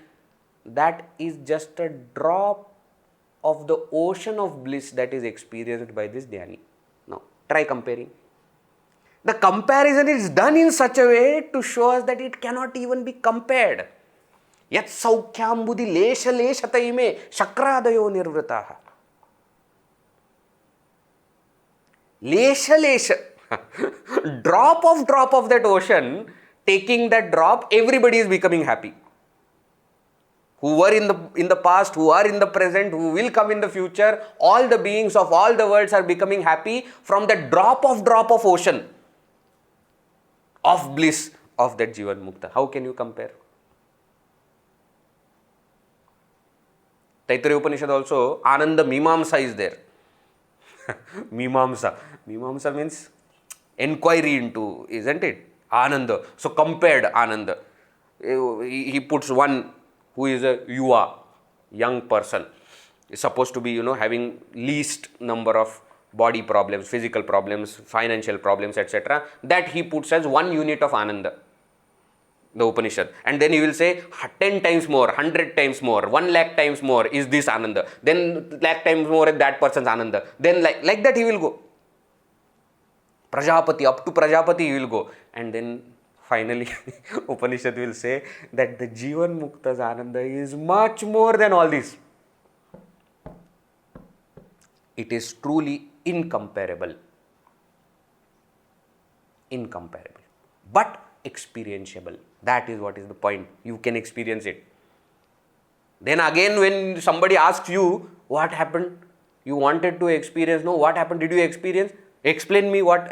that is just a drop of the ocean of bliss that is experienced by this dhyani. Now, try comparing. The comparison is done in such a way to show us that it cannot even be compared. Yat saukhyam buddhi lesha leshatayime shakradayo nirvrataḥ. Lesha lesha. Drop of that ocean, taking that drop, everybody is becoming happy. who were in the past, who are in the present, who will come in the future, all the beings of all the worlds are becoming happy from the drop of ocean of bliss of that Jivan Mukta. How can you compare? Taittiriya Upanishad also, Ananda Mimamsa is there. Mimamsa. Mimamsa means inquiry into, isn't it? Ananda. So compared Ananda. He puts one who is a yuva, young person, is supposed to be, having least number of body problems, physical problems, financial problems, etc. That he puts as 1 unit of Ananda, the Upanishad. And then he will say 10 times more, 100 times more, 1 lakh times more is this Ananda. Then lakh times more is that person's Ananda. Then like that he will go. Prajapati, up to Prajapati he will go. And then finally Upanishad will say that the Jivan Mukta's Ananda is much more than all this. It is truly incomparable. Incomparable. But experientiable. That is what is the point. You can experience it. Then again when somebody asks you, what happened? You wanted to experience. No, what happened? Did you experience? Explain me what.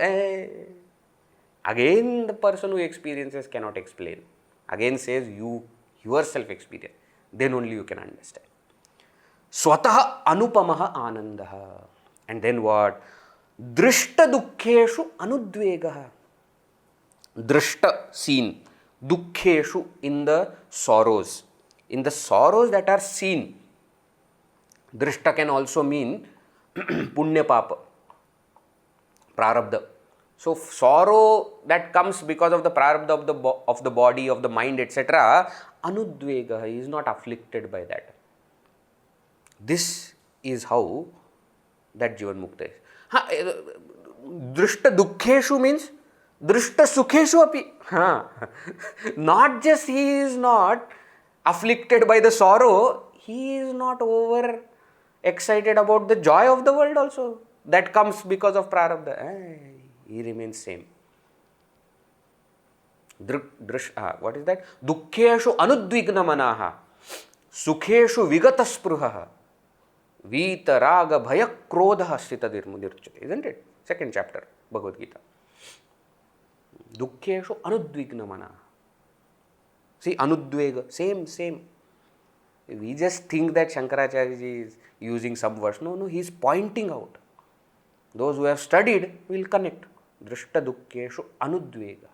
Again the person who experiences cannot explain. Again says you yourself experience. Then only you can understand. Svataḥ anupamaḥ ānandaḥ. And then what? dṛṣṭaduḥkheṣvanudvego anudvego. Dṛṣṭa, seen. Dukkheṣu, in the sorrows. In the sorrows that are seen. Dṛṣṭa can also mean punya papa, prarabdha. So sorrow that comes because of the prarabdha of the body, of the mind, etc. Anudvega, he is not afflicted by that. This is how that Jivan Mukta is. Dṛṣṭa dukkheṣu means dṛṣṭa sukheṣu api. Not just he is not afflicted by the sorrow, he is not over excited about the joy of the world also. That comes because of prarabdha. He remains same. What is that? Dukkheṣu anudvignamanaha, sukheṣu vigataspruhaha, vitaraga bhayakrodha sthitadirmudirchate. Isn't it? 2nd chapter, Bhagavad Gita. Dukkheṣu anudvignamanaha. See, anudvega, same. We just think that Shankaracharya is using some words. No, he is pointing out. Those who have studied will connect. Dṛṣṭaduḥkheṣu anudvega.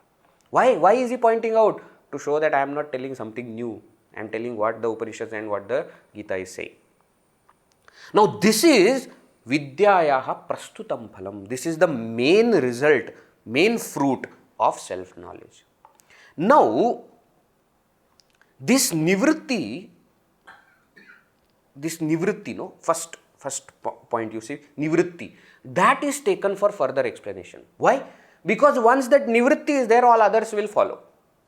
Why is he pointing out? To show that I am not telling something new. I am telling what the Upanishads and what the Gita is saying. Now this is vidyāyāḥ prastutaṃ phalam. This is the main result, main fruit of self-knowledge. Now, this nivṛttiḥ, no, first point you see, nivṛttiḥ, that is taken for further explanation. Why? Because once that nivṛttiḥ is there, all others will follow.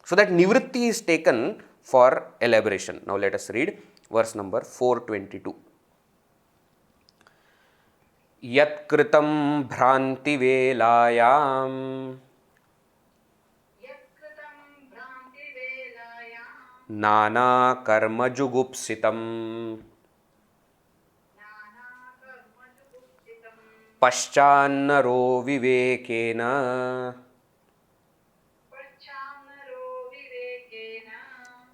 So that nivṛttiḥ is taken for elaboration. Now let us read verse number 422. yatkṛtaṃ bhrāntivelāyāṃ nānā karma jugupsitam paścānnaro vivekena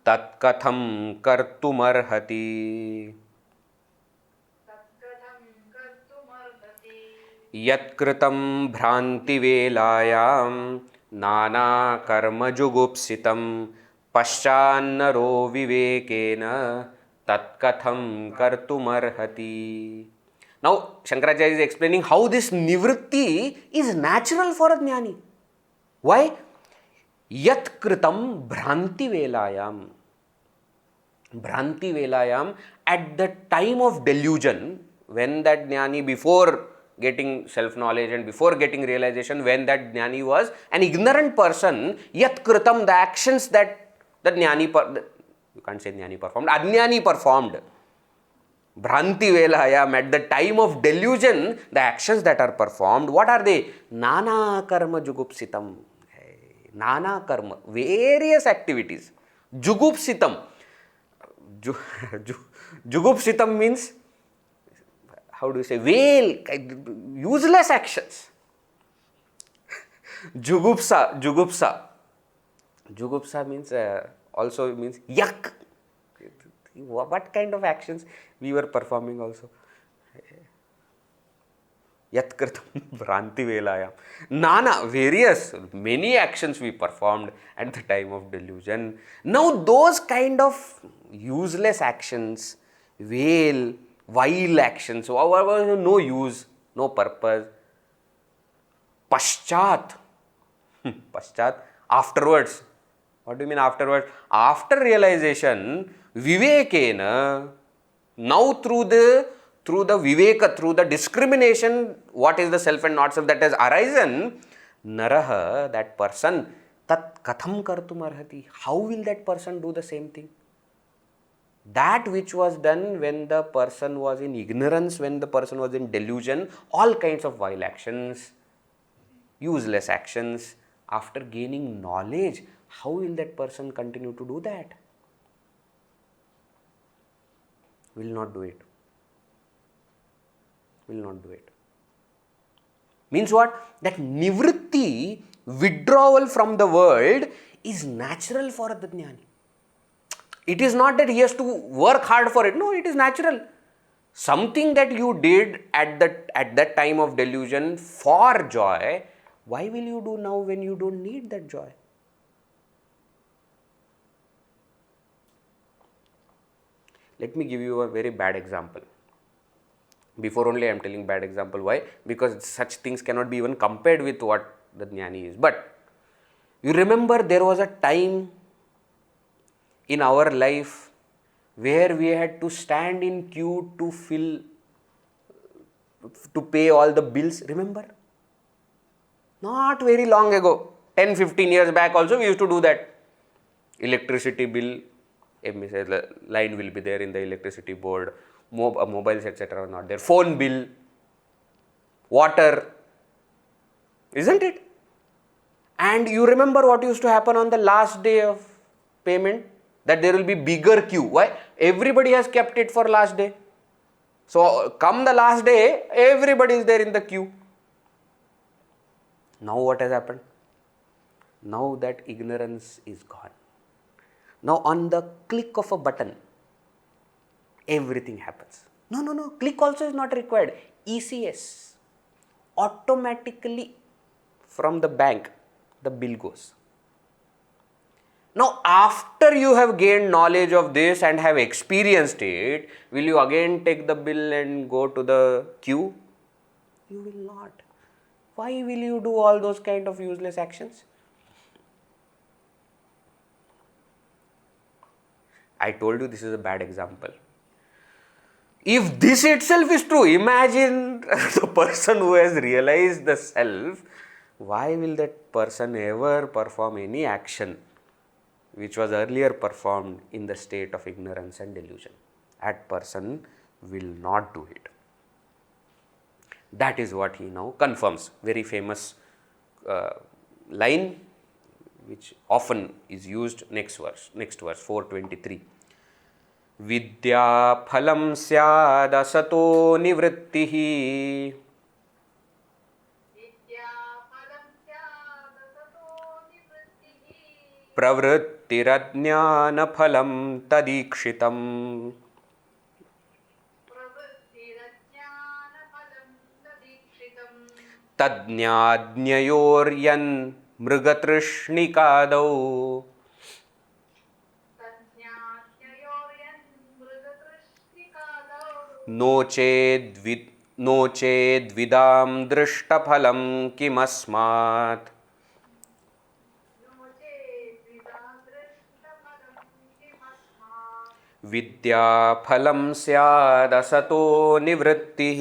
tatkatham kartumarhati yatkṛtaṃ bhrāntivelāyāṃ nānā karma jugupsitam paścānnaro vivekena tatkatham kartumarhati. Now Shankaracharya is explaining how this nivṛttiḥ is natural for a jnani. Why? yatkṛtaṃ bhrāntivelāyāṃ. Bhrāntivelāyāṃ, at the time of delusion, when that jnani, before getting self-knowledge and before getting realization, when that jnani was an ignorant person, yatkṛtaṃ, the actions that the jnani, you can't say jnani performed, ajnani performed. Bhrāntivelāyāṃ, at the time of delusion, the actions that are performed, what are they? Nānā karma jugupsitam. Nānā karma, various activities. Jugupsitam. Jugupsitam means, how do you say, veil, useless actions. Jugupsa means also means yuck. What kind of actions we were performing also? Yatkṛtaṃ, bhrāntivelāyāṃ. Nānā, various, many actions we performed at the time of delusion. Now those kind of useless actions, vile actions, no use, no purpose. Paścāt, afterwards. What do you mean afterwards? After realization, vivekena, now through the viveka, through the discrimination, what is the self and not self that has arisen, naraha, that person, tat katham kartum arhati, how will that person do the same thing? That which was done when the person was in ignorance, when the person was in delusion, all kinds of vile actions, useless actions, after gaining knowledge, how will that person continue to do that? Will not do it. Will not do it. Means what? That nivṛttiḥ, withdrawal from the world, is natural for the jnani. It is not that he has to work hard for it. No, it is natural. Something that you did at that time of delusion for joy, why will you do now when you don't need that joy? Let me give you a very bad example. Before only I am telling bad example. Why? Because such things cannot be even compared with what the jnani is. But you remember there was a time in our life where we had to stand in queue to pay all the bills. Remember? Not very long ago, 10-15 years back also we used to do that. Electricity bill, line will be there in the electricity board, mobiles etc. are not there, phone bill, water, isn't it? And you remember what used to happen on the last day of payment? That there will be bigger queue. Why? Everybody has kept it for last day. So come the last day, everybody is there in the queue. Now what has happened? Now that ignorance is gone. Now on the click of a button, everything happens. No. Click also is not required. ECS. Automatically from the bank, the bill goes. Now after you have gained knowledge of this and have experienced it, will you again take the bill and go to the queue? You will not. Why will you do all those kind of useless actions? I told you this is a bad example. If this itself is true, imagine the person who has realized the self, why will that person ever perform any action which was earlier performed in the state of ignorance and delusion? That person will not do it. That is what he now confirms. Very famous line which often is used, next verse 423. Vidya phalam syad asato nivṛttiḥ. Pravrittirajnana phalam tadīkshitam. Tadnyādnyayoryan mrigatrishnikadā. No chedvidam dṛṣṭaphalam kimasmāt. Vidya phalam syad asato nivṛttiḥ.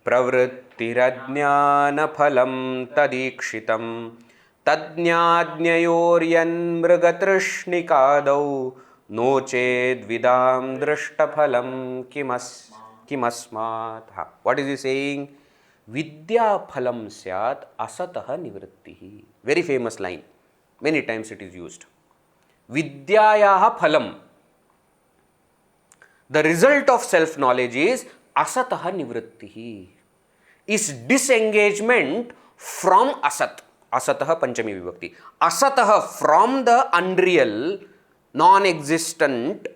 Pravrittirajnana phalam tadīkshitam. Tadnyādnyayoryan mrigatrishnikadā. No chedvidam dṛṣṭaphalam kimasmāt. What is he saying? Vidya phalam syat asatah nivṛttiḥ. Very famous line. Many times it is used. Vidyāyāḥ phalam. The result of self-knowledge is asatah nivṛttiḥ, is disengagement from asat. Asatah panchami vibhakti. Asatah, from the unreal, non-existent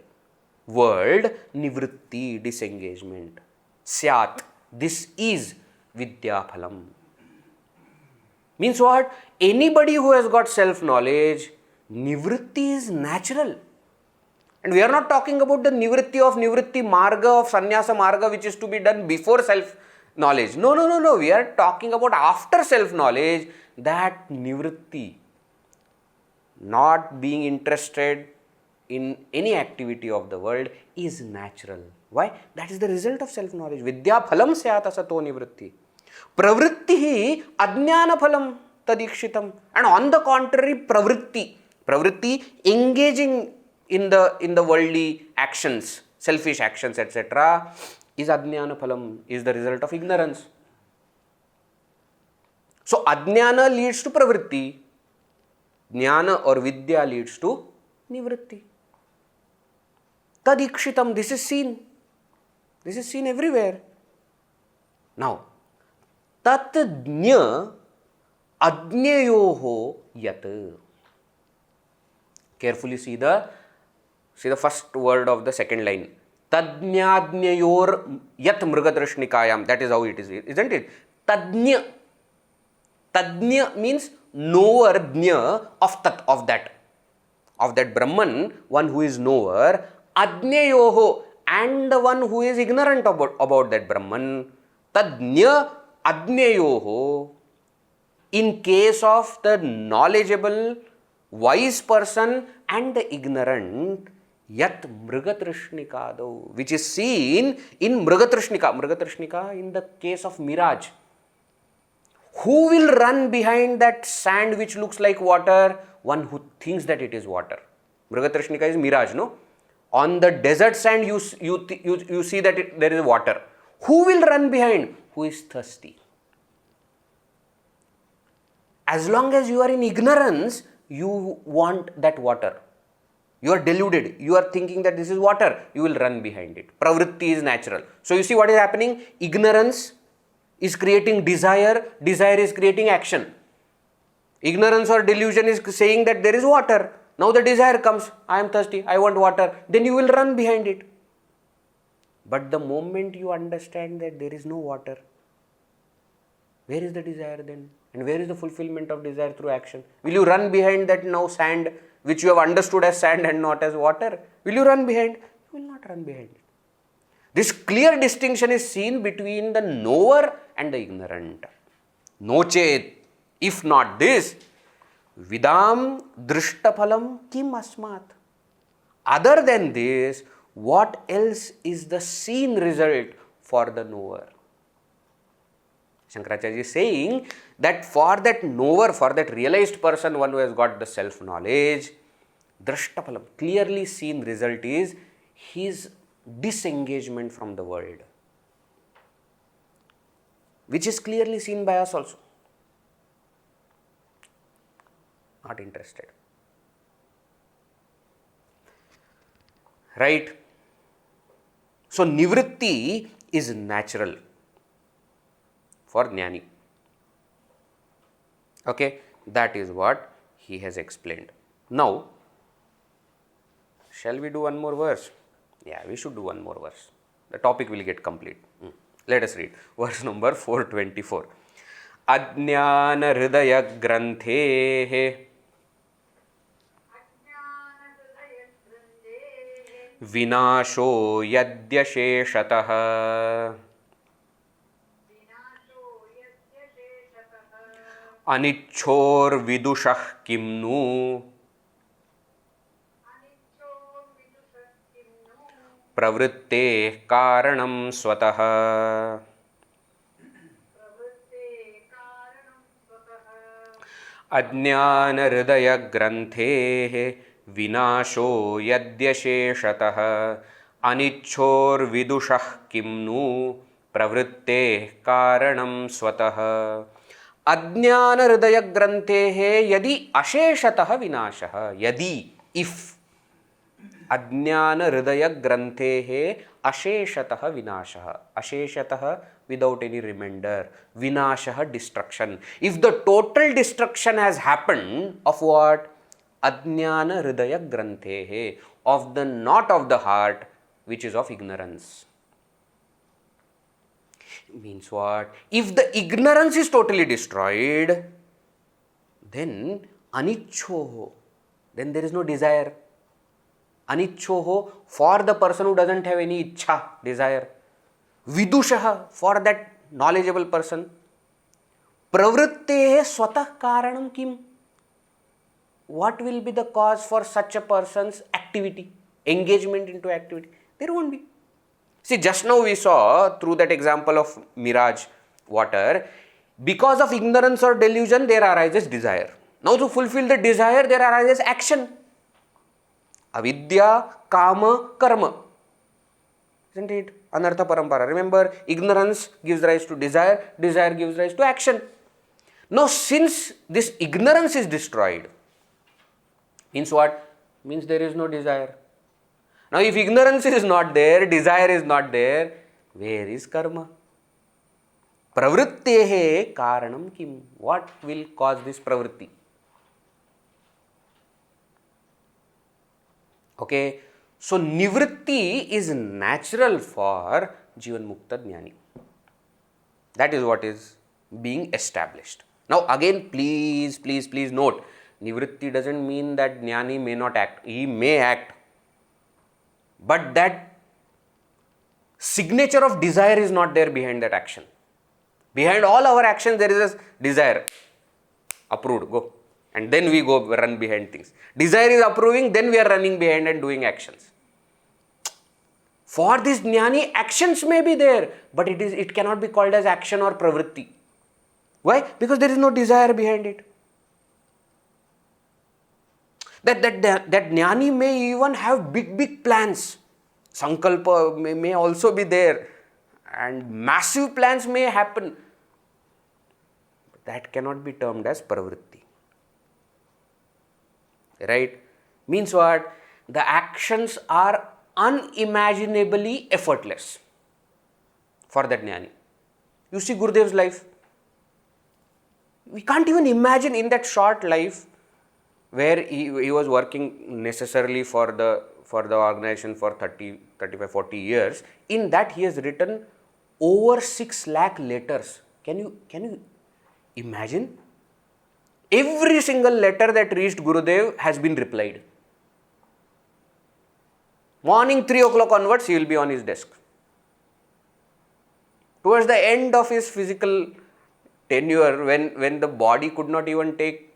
world, nivṛtti, disengagement. Syat, this is vidyāphalam. Means what? Anybody who has got self-knowledge, nivṛtti is natural. And we are not talking about the nivṛtti of nivṛtti marga, of sannyasa marga, which is to be done before self-knowledge. No. We are talking about after self-knowledge, that nivṛtti, not being interested in any activity of the world, is natural. Why? That is the result of self-knowledge. Vidya phalam syat asato nivṛtti. Pravrittihi ajnana phalam tadīkshitam. And on the contrary, pravritti, engaging in the worldly actions, selfish actions, etc., is ajnana phalam, is the result of ignorance. So ajnana leads to pravritti, jnana or vidya leads to nivṛtti. Tadīkshitam, this is seen. This is seen everywhere. Now, tat jña ajñayoho yat. Carefully see the first word of the second line. Tadñādñayor yat mrigadrishnikāyam. That is how it is, isn't it? Tadña. Tadña means knower, jña, of that Brahman, one who is knower. Ajñayoho, and the one who is ignorant about that Brahman. Tadña ajñayoho. In case of the knowledgeable, wise person and the ignorant, yat mrigatrishnikādo, which is seen in mrigatrishnika, in the case of mirage. Who will run behind that sand which looks like water? One who thinks that it is water. Mrigatrishnika is mirage, no? On the desert sand, you see that there is water. Who will run behind? Who is thirsty. As long as you are in ignorance, you want that water. You are deluded. You are thinking that this is water. You will run behind it. Pravritti is natural. So you see what is happening? Ignorance is creating desire. Desire is creating action. Ignorance or delusion is saying that there is water. Now the desire comes. I am thirsty. I want water. Then you will run behind it. But the moment you understand that there is no water, where is the desire then? And where is the fulfillment of desire through action? Will you run behind that now sand, which you have understood as sand and not as water? Will you run behind? You will not run behind it. This clear distinction is seen between the knower and the ignorant. Nochet, if not this, vidam dṛṣṭaphalam kim asmat. Other than this, what else is the seen result for the knower? Shankaracharya is saying that for that knower, for that realized person, one who has got the self-knowledge, dṛṣṭaphalam, clearly seen result is his disengagement from the world, which is clearly seen by us also. Not interested. Right? So, nivṛtti is natural for jnani. Okay, that is what he has explained. Now, shall we do one more verse? Yeah, we should do one more verse. The topic will get complete. Let us read verse number 424. Ajnana hridaya granthehe vinasho yadyasheshatah anichchor vidushah kimnu pravritte karanam svataḥ. Ajnana hridaya granthehe vinasho yadyasheshatah anichchor vidushah kimnu pravritte karanam svataḥ. Ajnana hridaya granthehe yadi asheshatah vinashah. Yadi, if Ajnana hridaya granthehe asheshatah vinashah. Asheshatah without any remainder. Vinashah destruction. If the total destruction has happened of what? Ajnana hridaya granthehe, of the knot of the heart, which is of ignorance. Means what? If the ignorance is totally destroyed, then anichhoho, then there is no desire. Anichhoho, for the person who doesn't have any ichha, desire. Vidushaha, for that knowledgeable person. Pravrittehe swatah karanam kim, what will be the cause for such a person's activity, engagement into activity? There won't be. See, just now we saw through that example of mirage water, because of ignorance or delusion there arises desire. Now to fulfill the desire there arises action. Avidya, kama, karma. Isn't it? Anartha parampara. Remember, ignorance gives rise to desire, desire gives rise to action. Now since this ignorance is destroyed, means what? Means there is no desire. Now if ignorance is not there, desire is not there, where is karma? Pravrittehe karanam kim, what will cause this pravritti? Okay, so nivṛttiḥ is natural for Jivan Mukta Jnani. That is what is being established. Now again, please note, nivṛttiḥ doesn't mean that Jnani may not act. He may act. But that signature of desire is not there behind that action. Behind all our actions there is a desire. Approved, go. And then we go run behind things. Desire is approving, then we are running behind and doing actions. For this Jnani, actions may be there, but it cannot be called as action or pravritti. Why? Because there is no desire behind it. That Jnani may even have big plans. Sankalpa may also be there. And massive plans may happen. But that cannot be termed as pravritti. Right? Means what? The actions are unimaginably effortless for that Jnani. You see Gurudev's life. We can't even imagine in that short life where he was working necessarily for the organization for 30, 35, 40 years. In that he has written over 6 lakh letters. Can you imagine? Every single letter that reached Gurudev has been replied. Morning 3 o'clock onwards, he will be on his desk. Towards the end of his physical tenure, when the body could not even take,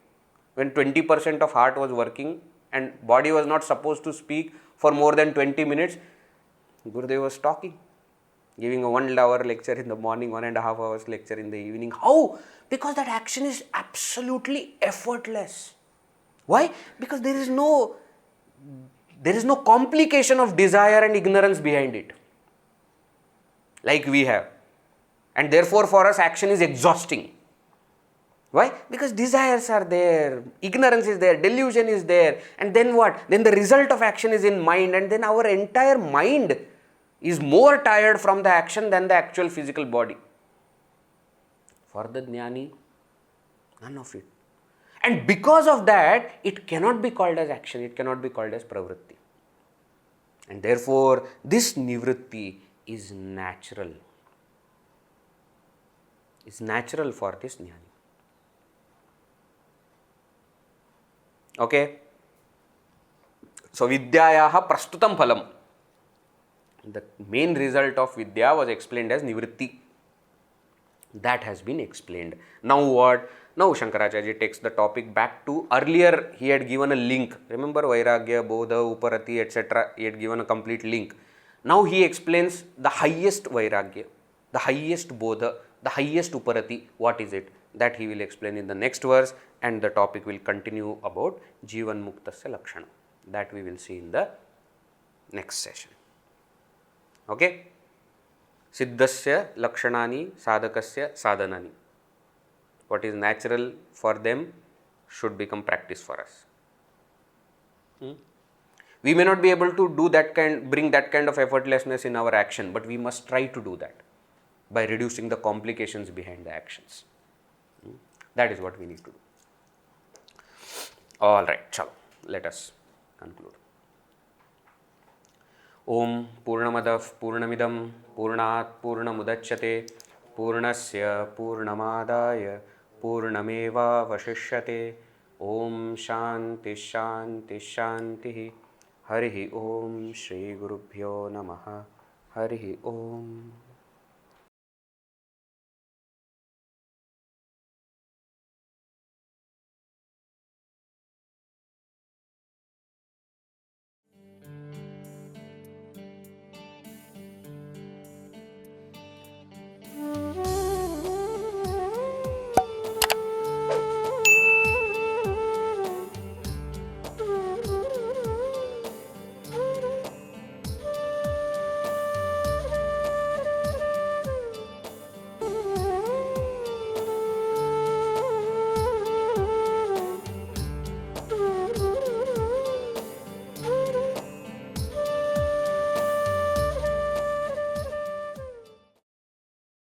when 20% of heart was working and body was not supposed to speak for more than 20 minutes, Gurudev was talking, giving a 1 hour lecture in the morning, 1.5 hours lecture in the evening. How? Because that action is absolutely effortless. Why? Because there is no complication of desire and ignorance behind it, like we have. And therefore for us action is exhausting. Why? Because desires are there, ignorance is there, delusion is there, and then what? Then the result of action is in mind, and then our entire mind is more tired from the action than the actual physical body. For the Jnani, none of it. And because of that, it cannot be called as action, it cannot be called as pravritti. And therefore, this nivṛttiḥ is natural. It's natural for this Jnani. Okay. So, vidyāyāḥ prastutaṃ phalam. The main result of vidya was explained as nivṛttiḥ. That has been explained. Now what? Now Shankaracharya takes the topic back to earlier. He had given a link. Remember vairāgyasya, bodho, uparati, etc. He had given a complete link. Now he explains the highest vairāgya, the highest bodha, the highest uparati. What is it? That he will explain in the next verse, and the topic will continue about Jivanmuktasya lakshana. That we will see in the next session. Okay? Siddhasya lakshanani sadakasya sadhanani. What is natural for them should become practice for us. We may not be able to bring that kind of effortlessness in our action, but we must try to do that by reducing the complications behind the actions. That is what we need to do. All right, chalo, let us conclude. Om Purnamadav Purnamidam Purnat Purnamudachyate Purnasya Purnamadaya Purnameva Vashishyate. Om Shanti Shanti Shanti. Harihi Om Shri Gurubhyo Namaha. Harihi Om.